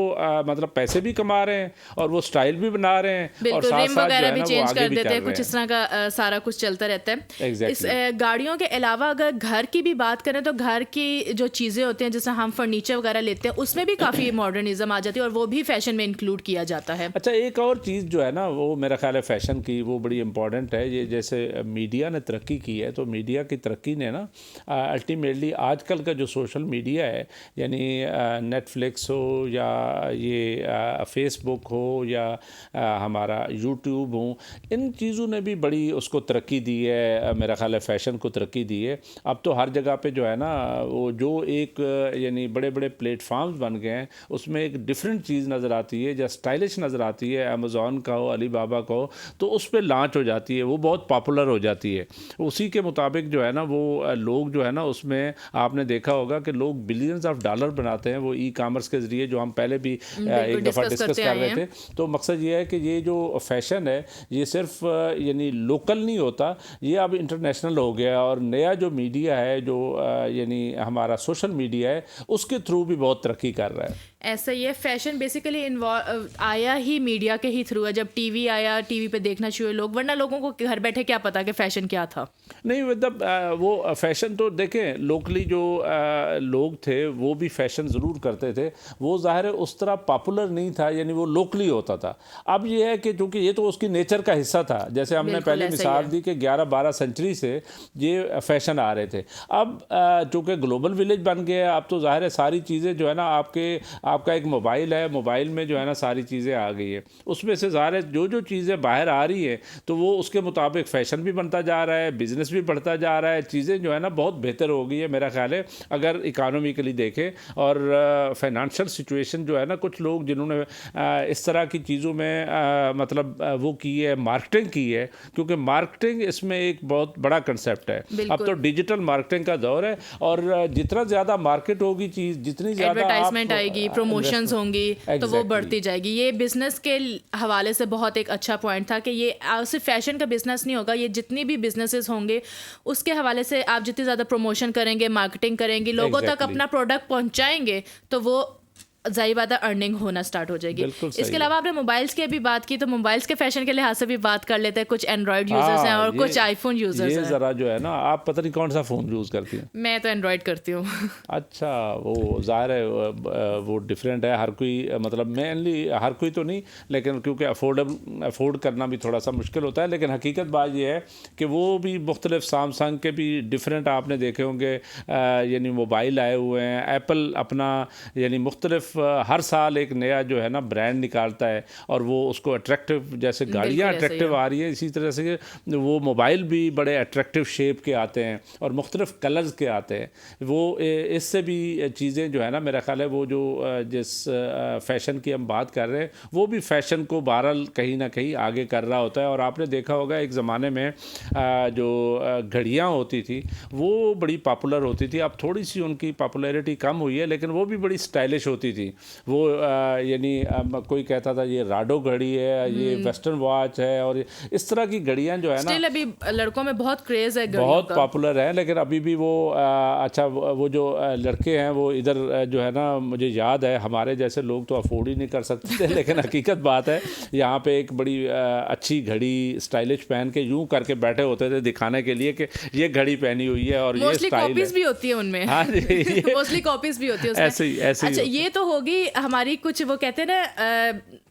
Speaker 2: مطلب پیسے بھی کما رہے ہیں اور وہ سٹائل بھی بنا رہے ہیں اور ساتھ ساتھ جو ہے نا وہ آگے بھی چل رہے ہیں.
Speaker 1: کچھ اس طرح کا سارا کچھ چلتا رہتا ہے. اس گاڑیوں کے علاوہ اگر گھر کی بھی بات کریں تو گھر کی جو چیزیں ہوتی ہیں جیسے ہم فرنیچر وغیرہ لیتے ہیں اس میں بھی کافی ماڈرنزم آ جاتی ہے اور وہ بھی فیشن میں انکلوڈ کیا جاتا ہے.
Speaker 2: اچھا، ایک اور چیز جو ہے نا وہ میرا خیال ہے فیشن کی وہ بڑی امپورٹنٹ ہے. یہ جیسے میڈیا نے ترقی کی ہے تو میڈیا کی ترقی نے نا الٹیمیٹلی آج کل کا جو سوشل میڈیا ہے، یعنی نیٹ فلکس ہو یا یہ فیس بک ہو یا ہمارا یوٹیوب ہو، ان چیزوں نے بھی بڑی اس کو ترقی دی ہے. میرا خیال ہے فیشن کو ترقی دی ہے. اب تو ہر جگہ پہ جو ہے نا وہ جو ایک یعنی بڑے بڑے پلیٹ فارمز بن گئے ہیں، اس میں ایک ڈفرینٹ چیز نظر آتی ہے، جو اسٹائلش نظر آتی ہے، امیزون کا ہو، علی بابا کا ہو، تو اس پہ لانچ ہو جاتی ہے، وہ بہت پاپولر ہو جاتی ہے. اسی کے مطابق جو ہے نا وہ لوگ جو ہے نا اس میں آپ نے دیکھا ہوگا کہ لوگ بلینز آف ڈالر بناتے ہیں وہ ای کامرس کے ذریعے، جو ہم پہلے بھی ایک دفعہ ڈسکس کر رہے تھے. تو مقصد یہ ہے کہ یہ جو فیشن ہے یہ صرف یعنی لوکل نہیں ہوتا، یہ اب انٹرنیشنل ہو گیا. اور نیا جو میڈیا ہے، جو یعنی ہمارا سوشل میڈیا ہے، اس کے تھرو بھی بہت ترقی کر رہا ہے.
Speaker 1: ایسا یہ فیشن بیسیکلی آیا ہی میڈیا کے ہی تھرو ہے. جب ٹی وی آیا، ٹی وی پہ دیکھنا شروع لوگ، ورنہ لوگوں کو گھر بیٹھے کیا پتا کہ فیشن کیا تھا.
Speaker 2: نہیں مطلب وہ فیشن تو دیکھیں لوکلی جو لوگ تھے وہ بھی فیشن ضرور کرتے تھے، وہ ظاہر ہے اس طرح پاپولر نہیں تھا، یعنی وہ لوکلی ہوتا تھا. اب یہ ہے کہ چونکہ یہ تو اس کی نیچر کا حصہ تھا، جیسے ہم نے پہلے مثال دی کہ 11-12 سنچری سے یہ فیشن آ رہے تھے. اب چونکہ گلوبل ولیج بن گیا، اب تو ظاہر ہے ساری چیزیں جو ہے نا آپ کا ایک موبائل ہے، موبائل میں جو ہے نا ساری چیزیں آ گئی ہے. اس میں سے ظاہر ہے جو چیزیں باہر آ رہی ہیں تو وہ اس کے مطابق فیشن بھی بنتا جا رہا ہے، بزنس بھی بڑھتا جا رہا ہے. چیزیں جو ہے نا بہت بہتر ہو گئی ہے میرا خیال ہے اگر اکانومیکلی دیکھیں. اور فائنانشیل سچویشن جو ہے نا، کچھ لوگ جنہوں نے اس طرح کی چیزوں میں مطلب وہ کی ہے، مارکیٹنگ کی ہے، کیونکہ مارکیٹنگ اس میں ایک بہت بڑا کنسیپٹ ہے. اب تو ڈیجیٹل مارکیٹنگ کا دور ہے اور جتنا زیادہ مارکیٹ ہوگی چیز، جتنی زیادہ
Speaker 1: ایڈورٹائزمنٹ آئے گی، پروموشنز ہوں گی، تو وہ بڑھتی جائے گی. یہ بزنس کے حوالے سے بہت ایک اچھا پوائنٹ تھا کہ یہ صرف فیشن کا بزنس نہیں ہوگا، یہ جتنی بھی بزنسز ہوں گے اس کے حوالے سے آپ جتنی زیادہ پروموشن کریں گے، مارکیٹنگ کریں گے، لوگوں تک اپنا پروڈکٹ پہنچائیں گے تو وہ ظاہر بات ہے ارننگ ہونا سٹارٹ ہو جائے گی. اس کے علاوہ آپ نے موبائلس کی بھی بات کی تو موبائلس کے فیشن کے لحاظ سے بھی بات کر لیتے ہیں. کچھ اینڈرائڈ یوزرز ہیں اور کچھ آئی فون یوزرز ہیں.
Speaker 2: یہ ذرا جو ہے نا، آپ پتہ نہیں کون سا فون یوز کرتی ہیں؟
Speaker 1: میں تو اینڈرائڈ کرتی ہوں.
Speaker 2: اچھا، وہ ظاہر ہے وہ ڈفرینٹ ہے. ہر کوئی مطلب مینلی ہر کوئی تو نہیں، لیکن کیونکہ افورڈ کرنا بھی تھوڑا سا مشکل ہوتا ہے. لیکن حقیقت بات یہ ہے کہ وہ بھی مختلف سامسنگ کے بھی ڈفرینٹ آپ نے دیکھے ہوں گے یعنی موبائل آئے ہوئے ہیں. ایپل اپنا یعنی مختلف ہر سال ایک نیا جو ہے نا برانڈ نکالتا ہے اور وہ اس کو اٹریکٹیو، جیسے گاڑیاں اٹریکٹیو آ رہی ہیں اسی طرح سے وہ موبائل بھی بڑے اٹریکٹیو شیپ کے آتے ہیں اور مختلف کلرز کے آتے ہیں. وہ اس سے بھی چیزیں جو ہے نا میرا خیال ہے وہ جو جس فیشن کی ہم بات کر رہے ہیں وہ بھی فیشن کو بہرحال کہیں نہ کہیں آگے کر رہا ہوتا ہے. اور آپ نے دیکھا ہوگا ایک زمانے میں جو گھڑیاں ہوتی تھی وہ بڑی پاپولر ہوتی تھی. اب تھوڑی سی ان کی پاپولیرٹی کم ہوئی ہے لیکن وہ بھی بڑی اسٹائلش ہوتی تھی. وہ یعنی کوئی کہتا تھا یہ راڈو گھڑی ہے، یہ ویسٹرن واچ ہے، اور اس طرح کی گھڑیاں جو ہے نا
Speaker 1: ابھی لڑکوں میں بہت کریز ہے،
Speaker 2: بہت پاپولر ہے. لیکن ابھی بھی وہ اچھا وہ جو لڑکے ہیں وہ ادھر جو ہے نا مجھے یاد ہے ہمارے جیسے لوگ تو افورڈ ہی نہیں کر سکتے تھے لیکن حقیقت بات ہے یہاں پہ ایک بڑی اچھی گھڑی اسٹائلش پہن کے یوں کر کے بیٹھے ہوتے تھے دکھانے کے لیے کہ یہ گھڑی پہنی ہوئی ہے اور یہ اسٹائل ہے.
Speaker 1: بھی ہوتی ہے ان میں.
Speaker 2: ہاں جی،
Speaker 1: موسٹلی کاپیز بھی ہوتی ہے.
Speaker 2: ایسے ہی.
Speaker 1: اچھا، یہ تو ہوگی ہماری کچھ وہ کہتے ہیں نا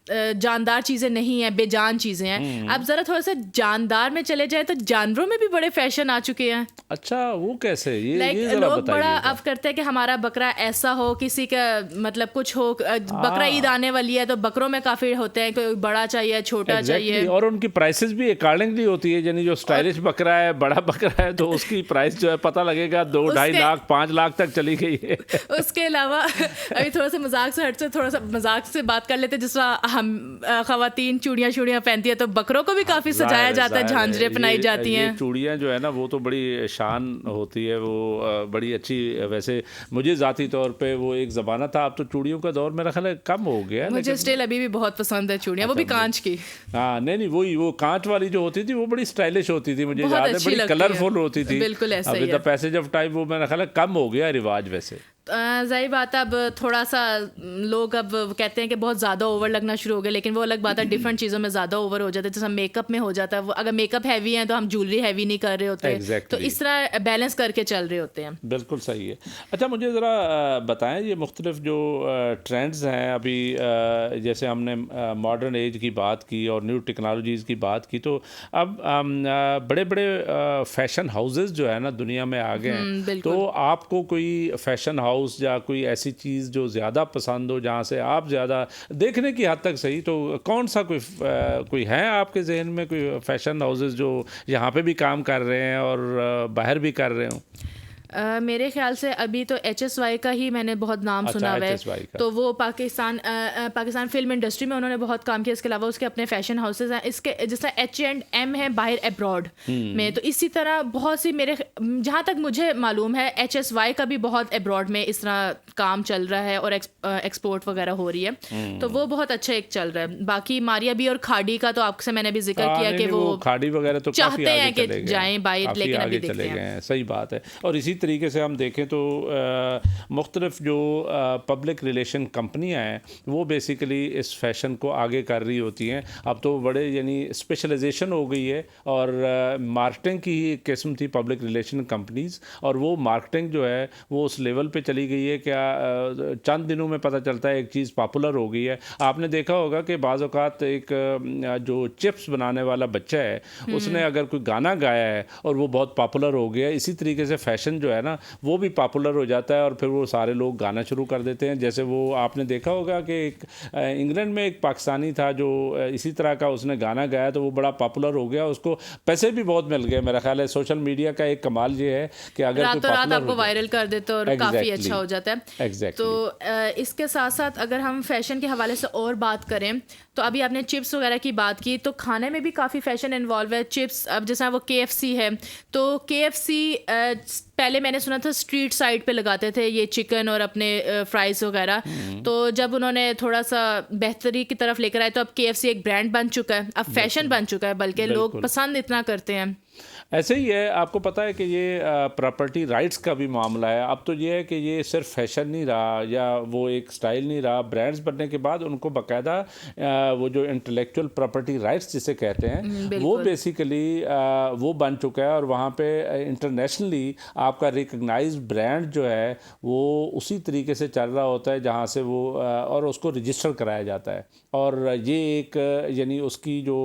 Speaker 1: جاندار چیزیں نہیں ہیں، بے جان چیزیں ہیں. اب ذرا تھوڑا سا جاندار میں چلے جائے تو جانوروں میں بھی بڑے فیشن آ چکے ہیں.
Speaker 2: اچھا، وہ کیسے؟ یہ
Speaker 1: لوگ بڑا اب کرتے ہیں کہ ہمارا بکرا ایسا ہو، کسی کا مطلب کچھ ہو. بکرا عید آنے والی ہے تو بکروں میں کافی ہوتے ہیں، کوئی بڑا چاہیے، چھوٹا چاہیے،
Speaker 2: اور ان کی پرائسز بھی اکارڈنگلی ہوتی ہے. یعنی جو اسٹائلش بکرا ہے، بڑا بکرا ہے تو اس کی پرائس جو ہے پتہ لگے گا 2-2.5 لاکھ 5 لاکھ تک چلی گئی ہے.
Speaker 1: اس کے علاوہ ابھی تھوڑا سا مذاق سے ہٹ سے تھوڑا سا مذاق سے بات کر لیتے. جس طرح ہم خواتین چوڑیاں پہنتی ہیں تو بکروں کو بھی کافی سجایا جاتا ہے, جھانجریں پہنائی جاتی ہیں.
Speaker 2: یہ چوڑیاں جو ہے نا وہ تو بڑی شان ہوتی ہے, وہ بڑی اچھی. ویسے مجھے ذاتی طور پہ وہ ایک زمانہ تھا, اب تو چوڑیوں کا دور میرا خیال ہے کم ہو گیا.
Speaker 1: مجھے اسٹل ابھی بھی بہت پسند ہے چوڑیاں, وہ بھی کانچ کی.
Speaker 2: ہاں نہیں وہی وہ کانچ والی جو ہوتی تھی وہ بڑی اسٹائلش ہوتی تھی, مجھے یاد ہے بڑی کلرفل ہوتی تھی.
Speaker 1: بالکل ایسا ہی ہے.
Speaker 2: پیسج آف ٹائم وہ میرا خیال ہے کم ہو گیا رواج. ویسے
Speaker 1: ظاہر بات ہے اب تھوڑا سا لوگ اب کہتے ہیں کہ بہت زیادہ اوور لگنا شروع ہو گیا, لیکن وہ الگ بات ہے ڈفرینٹ چیزوں میں زیادہ اوور ہو جاتا ہے. جیسے میک اپ میں ہو جاتا ہے, وہ اگر میک اپ ہیوی ہے تو ہم جولری ہیوی نہیں کر رہے ہوتے, تو اس طرح بیلنس کر کے چل رہے ہوتے ہیں.
Speaker 2: بالکل صحیح ہے. اچھا مجھے ذرا بتائیں یہ مختلف جو ٹرینڈز ہیں ابھی, جیسے ہم نے ماڈرن ایج کی بات کی اور نیو ٹیکنالوجیز کی بات کی, تو اب بڑے بڑے فیشن ہاؤسز جو ہے نا دنیا میں آ گئے ہیں, تو آپ کو کوئی فیشن ہاؤس یا کوئی ایسی چیز جو زیادہ پسند ہو, جہاں سے آپ زیادہ دیکھنے کی حد تک صحیح, تو کون سا کوئی ہے آپ کے ذہن میں کوئی فیشن ہاؤسز جو یہاں پہ بھی کام کر رہے ہیں اور باہر بھی کر رہے ہوں؟
Speaker 1: میرے خیال سے ابھی تو HSY کا ہی میں نے بہت نام سنا ہوا ہے, تو وہ پاکستان فلم انڈسٹری میں انہوں نے بہت کام کیا. اس کے علاوہ اس کے اپنے فیشن ہاؤسز ہیں, اس کے جس طرح H&M ہے باہر ابراڈ میں, تو اسی طرح بہت سی میرے جہاں تک مجھے معلوم ہے HSY کا بھی بہت ابراڈ میں اس طرح کام چل رہا ہے اور ایکسپورٹ وغیرہ ہو رہی ہے, تو وہ بہت اچھا ایک چل رہا ہے. باقی ماریا بی اور کھاڈی کا تو آپ سے میں نے بھی ذکر کیا کہ وہ
Speaker 2: کھاڈی وغیرہ تو
Speaker 1: چاہتے ہیں کہ جائیں باہر, لیکن ابھی دیکھتے ہیں.
Speaker 2: صحیح بات ہے. اور اسی طریقے سے ہم دیکھیں تو مختلف جو پبلک ریلیشن کمپنیاں ہیں وہ بیسیکلی اس فیشن کو آگے کر رہی ہوتی ہیں. اب تو بڑے یعنی اسپیشلائزیشن ہو گئی ہے, اور مارکیٹنگ کی ہی ایک قسم تھی پبلک ریلیشن کمپنیز, اور وہ مارکیٹنگ جو ہے وہ اس لیول پہ چلی گئی ہے کہ چند دنوں میں پتہ چلتا ہے ایک چیز پاپولر ہو گئی ہے. آپ نے دیکھا ہوگا کہ بعض اوقات ایک جو چپس بنانے والا بچہ ہے اس نے اگر کوئی گانا گایا ہے اور وہ بہت پاپولر ہو گیا, اسی طریقے سے فیشن جو ہے نا وہ بھی پاپولر ہو جاتا ہے, اور پھر وہ سارے لوگ گانا شروع کر دیتے ہیں. جیسے وہ آپ نے دیکھا ہوگا کہ ایک انگلینڈ میں ایک پاکستانی تھا جو اسی طرح کا اس نے گانا گایا تو وہ بڑا پاپولر ہو گیا, اس کو پیسے بھی بہت مل گئے. میرا خیال ہے سوشل میڈیا کا ایک کمال یہ ہے کہ اگر
Speaker 1: راتوں رات آپ کو وائرل کر دیتے اور کافی اچھا ہو جاتا ہے. تو اس کے ساتھ ساتھ اگر ہم فیشن کے حوالے سے اور بات کریں تو ابھی آپ نے چپس وغیرہ کی بات کی, تو کھانے میں بھی کافی فیشن انوالو ہے. چپس اب جیسا وہ KFC ہے, تو KFC پہلے میں نے سنا تھا اسٹریٹ سائڈ پہ لگاتے تھے یہ چکن اور اپنے فرائز وغیرہ, تو جب انہوں نے تھوڑا سا بہتری کی طرف لے کر آئے تو اب KFC ایک برانڈ بن چکا ہے, اب فیشن بن چکا ہے, بلکہ لوگ پسند اتنا کرتے ہیں.
Speaker 2: ایسے ہی ہے. آپ کو پتہ ہے کہ یہ پراپرٹی رائٹس کا بھی معاملہ ہے. اب تو یہ ہے کہ یہ صرف فیشن نہیں رہا یا وہ ایک سٹائل نہیں رہا, برانڈز بننے کے بعد ان کو باقاعدہ وہ جو انٹلیکچوئل پراپرٹی رائٹس جسے کہتے ہیں وہ بیسیکلی وہ بن چکا ہے, اور وہاں پہ انٹرنیشنلی آپ کا ریکگنائز برانڈ جو ہے وہ اسی طریقے سے چل رہا ہوتا ہے جہاں سے وہ اور اس کو رجسٹر کرایا جاتا ہے, اور یہ ایک یعنی اس کی جو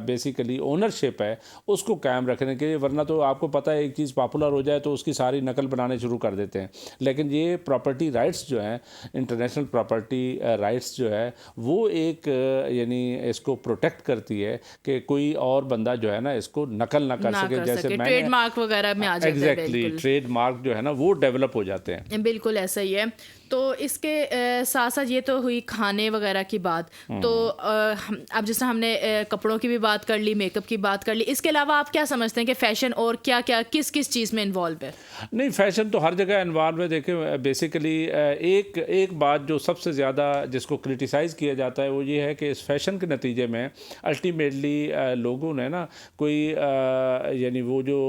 Speaker 2: بیسیکلی اونرشپ ہے اس کو قائم رکھنے کے لیے, ورنہ تو آپ کو پتہ ہے ایک چیز پاپولر ہو جائے تو اس کی ساری نقل بنانے شروع کر دیتے ہیں. لیکن یہ پراپرٹی رائٹس جو ہیں, انٹرنیشنل پراپرٹی رائٹس جو ہے وہ ایک یعنی اس کو پروٹیکٹ کرتی ہے کہ کوئی اور بندہ جو ہے نا اس کو نقل نہ کر سکے. جیسے میں
Speaker 1: ٹریڈ مارک وغیرہ میں آ جاتے ہیں.
Speaker 2: ایگزیکٹلی ٹریڈ مارک جو ہے نا وہ ڈیولپ ہو جاتے ہیں.
Speaker 1: بالکل ایسا ہی ہے. تو اس کے ساتھ ساتھ یہ تو ہوئی کھانے وغیرہ کی بات, تو اب جس طرح ہم نے کپڑوں کی بھی بات کر لی, میک اپ کی بات کر لی, اس کے علاوہ آپ کیا سمجھتے ہیں کہ فیشن اور کیا کیا کس کس چیز میں انوالو ہے؟
Speaker 2: نہیں فیشن تو ہر جگہ انوالو ہے. دیکھیں بیسیکلی ایک بات جو سب سے زیادہ جس کو کرٹیسائز کیا جاتا ہے وہ یہ ہے کہ اس فیشن کے نتیجے میں الٹیمیٹلی لوگوں نے نا کوئی یعنی وہ جو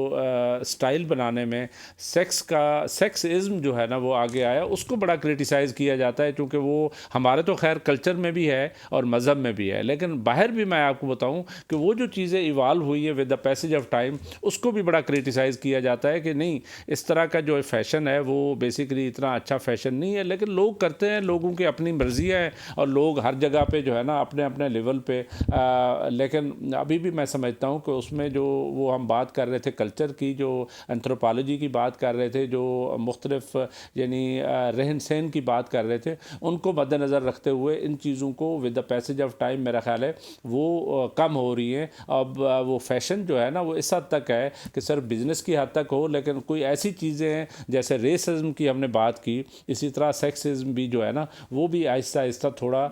Speaker 2: اسٹائل بنانے میں سیکسزم جو ہے نا وہ آگے آیا, اس کو بڑا کرٹیسائز کیا جاتا ہے, کیونکہ وہ ہمارے تو خیر کلچر میں بھی ہے اور مذہب میں بھی ہے, لیکن باہر بھی میں آپ کو بتاؤں کہ وہ جو چیزیں ایوالو ہوئی ہے with the passage of time اس کو بھی بڑا کرٹیسائز کیا جاتا ہے کہ نہیں اس طرح کا جو فیشن ہے وہ بیسیکلی اتنا اچھا فیشن نہیں ہے, لیکن لوگ کرتے ہیں, لوگوں کی اپنی مرضی ہے اور لوگ ہر جگہ پہ جو ہے نا اپنے اپنے لیول پہ لیکن ابھی بھی میں سمجھتا ہوں کہ اس میں جو وہ ہم بات کر رہے تھے کلچر کی, جو انتھروپالوجی کی بات کر رہے تھے, جو مختلف یعنی رہن سہن چین کی بات کر رہے تھے، ان کو مد نظر رکھتے ہوئے ان چیزوں کو with the passage of time میرا خیال ہے وہ کم ہو رہی ہیں. اب وہ فیشن جو ہے نا وہ اس حد تک ہے کہ صرف بزنس کی حد تک ہو، لیکن کوئی ایسی چیزیں ہیں جیسے ریسزم کی ہم نے بات کی، اسی طرح سیکسزم بھی جو ہے نا وہ بھی آہستہ آہستہ تھوڑا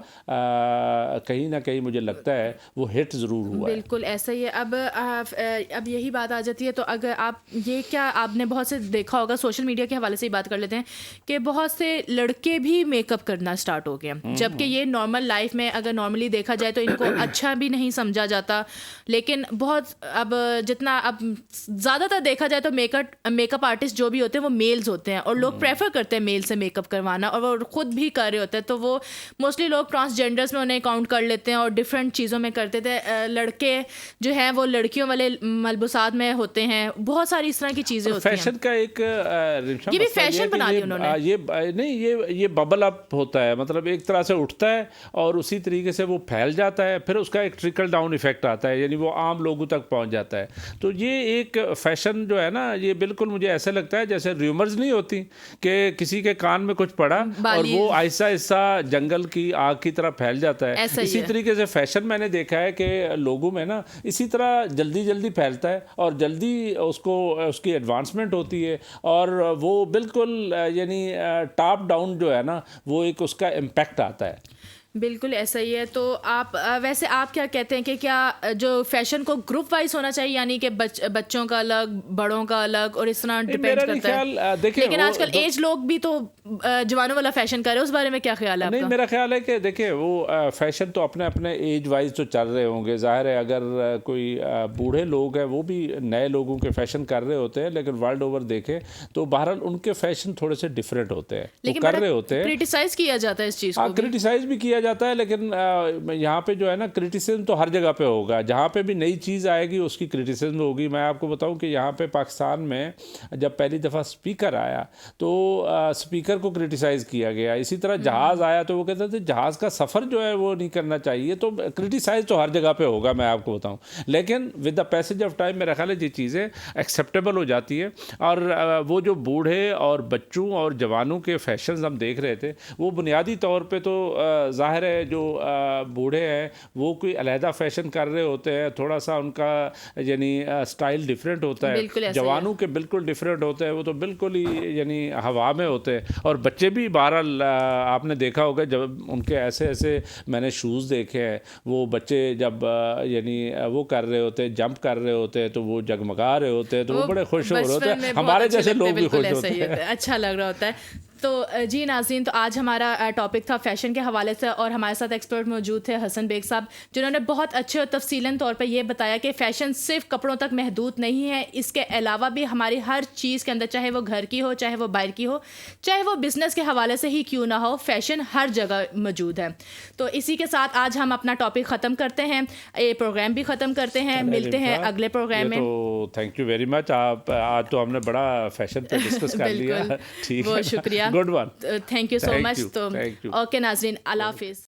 Speaker 2: کہیں نہ کہیں مجھے لگتا ہے وہ ہٹ ضرور ہوا ہے.
Speaker 1: بالکل ایسا ہی ہے. اب یہی بات آ جاتی ہے. تو اگر آپ نے بہت سے دیکھا ہوگا، سوشل میڈیا کے حوالے سے ہی بات کر لیتے ہیں کہ بہت سے لڑکے بھی میک اپ کرنا اسٹارٹ ہو گئے، جبکہ یہ نارمل لائف میں اگر نارملی دیکھا جائے تو ان کو اچھا بھی نہیں سمجھا جاتا. لیکن بہت اب زیادہ تر دیکھا جائے تو میک اپ آرٹسٹ جو بھی ہوتے ہیں وہ میلز ہوتے ہیں، اور لوگ پریفر کرتے ہیں میل سے میک اپ کروانا، اور وہ خود بھی کر رہے ہوتے ہیں. تو وہ موسٹلی لوگ ٹرانسجینڈرس میں انہیں کاؤنٹ کر لیتے ہیں اور ڈفرینٹ چیزوں میں کرتے تھے. لڑکے جو ہیں وہ لڑکیوں والے ملبوسات میں ہوتے ہیں، بہت ساری اس طرح کی چیزیں ہوتی ہیں.
Speaker 2: فیشن کا ایک
Speaker 1: یہ بھی فیشن بنا دیا انہوں نے.
Speaker 2: یہ ببل اپ ہوتا ہے، مطلب ایک طرح سے اٹھتا ہے اور اسی طریقے سے وہ پھیل جاتا ہے، پھر اس کا ایک ٹرکل ڈاؤن ایفیکٹ آتا ہے، یعنی وہ عام لوگوں تک پہنچ جاتا ہے. تو یہ ایک فیشن جو ہے نا یہ بالکل مجھے ایسا لگتا ہے جیسے ریومرز نہیں ہوتی کہ کسی کے کان میں کچھ پڑا اور وہ آہستہ آہستہ جنگل کی آگ کی طرح پھیل جاتا ہے. اسی طریقے سے فیشن میں نے دیکھا ہے کہ لوگوں میں نا اسی طرح جلدی پھیلتا ہے اور جلدی اس کی ایڈوانسمنٹ ہوتی ہے، اور وہ بالکل یعنی ٹاپ ڈاؤن جو ہے نا وہ ایک اس کا امپیکٹ آتا ہے.
Speaker 1: بالکل ایسا ہی ہے. تو ویسے آپ کیا کہتے ہیں کہ کیا جو فیشن کو گروپ وائز ہونا چاہیے، یعنی کہ بچوں کا الگ، بڑوں کا الگ، اور اس طرح ڈپینڈ کرتا ہے؟ لیکن آج کل ایج لوگ بھی تو جوانوں والا فیشن کر رہے ہیں، اس بارے میں کیا خیال ہے آپ کا؟
Speaker 2: نہیں، میرا خیال ہے کہ دیکھیں وہ فیشن تو اپنے ایج وائز تو چل رہے ہوں گے. ظاہر ہے اگر کوئی بوڑھے لوگ ہیں وہ بھی نئے لوگوں کے فیشن کر رہے ہوتے ہیں، لیکن ورلڈ اوور دیکھیں تو بہرحال ان کے فیشن تھوڑے سے ڈفرینٹ ہوتے ہیں، وہ کر رہے ہوتے ہیں.
Speaker 1: کرٹیسائز کیا جاتا ہے اس چیز کو،
Speaker 2: کرٹیسائز بھی کیا جاتا ہے، لیکن یہاں پہ جو ہے نا کرٹیسزم تو ہر جگہ پہ ہوگا. جہاں پہ بھی نئی چیز آئے گی اس کی کرٹیسزم ہوگی. میں آپ کو بتاؤں کہ یہاں پہ پاکستان میں جب پہلی دفعہ اسپیکر آیا تو اسپیکر کو کرٹیسائز کیا گیا. اسی طرح جہاز آیا تو وہ کہتے تھے جہاز کا سفر جو ہے وہ نہیں کرنا چاہیے. تو کرٹیسائز تو ہر جگہ پہ ہوگا میں آپ کو بتاؤں، لیکن with the passage of time میرا خیال ہے یہ چیزیں ایکسیپٹیبل ہو جاتی ہے. اور وہ جو بوڑھے اور بچوں اور جوانوں کے فیشنز ہم دیکھ رہے تھے وہ بنیادی طور پہ تو ظاہر ہے جو بوڑھے ہیں وہ کوئی علیحدہ فیشن کر رہے ہوتے ہیں، تھوڑا سا ان کا یعنی اسٹائل ڈفرینٹ ہوتا ہے. جوانوں کے بالکل ڈفرینٹ ہوتے ہیں، وہ تو بالکل ہی یعنی ہوا میں ہوتے ہیں. اور بچے بھی بہرحال آپ نے دیکھا ہوگا جب ان کے ایسے میں نے شوز دیکھے ہیں، وہ بچے جب یعنی وہ کر رہے ہوتے ہیں، جمپ کر رہے ہوتے ہیں تو وہ جگمگا رہے ہوتے ہیں، تو وہ بڑے خوش ہو رہے ہوتے ہیں. ہمارے جیسے لوگ بھی خوش ہوتے ہیں،
Speaker 1: اچھا لگ رہا ہوتا ہے. تو جی ناظرین، تو آج ہمارا ٹاپک تھا فیشن کے حوالے سے، اور ہمارے ساتھ ایکسپرٹ موجود تھے حسن بیگ صاحب، جنہوں نے بہت اچھے اور تفصیلاً طور پہ یہ بتایا کہ فیشن صرف کپڑوں تک محدود نہیں ہے، اس کے علاوہ بھی ہماری ہر چیز کے اندر، چاہے وہ گھر کی ہو، چاہے وہ باہر کی ہو، چاہے وہ بزنس کے حوالے سے ہی کیوں نہ ہو، فیشن ہر جگہ موجود ہے. تو اسی کے ساتھ آج ہم اپنا ٹاپک ختم کرتے ہیں، یہ پروگرام بھی ختم کرتے ہیں. ملتے ہیں اگلے پروگرام میں.
Speaker 2: تو تھینک یو ویری مچ. آج تو ہم نے بڑا فیشن پہ ڈسکس کر لیا.
Speaker 1: بہت شکریہ.
Speaker 2: Good one.
Speaker 1: Thank you so much. تو اوکے ناظرین، اللہ حافظ.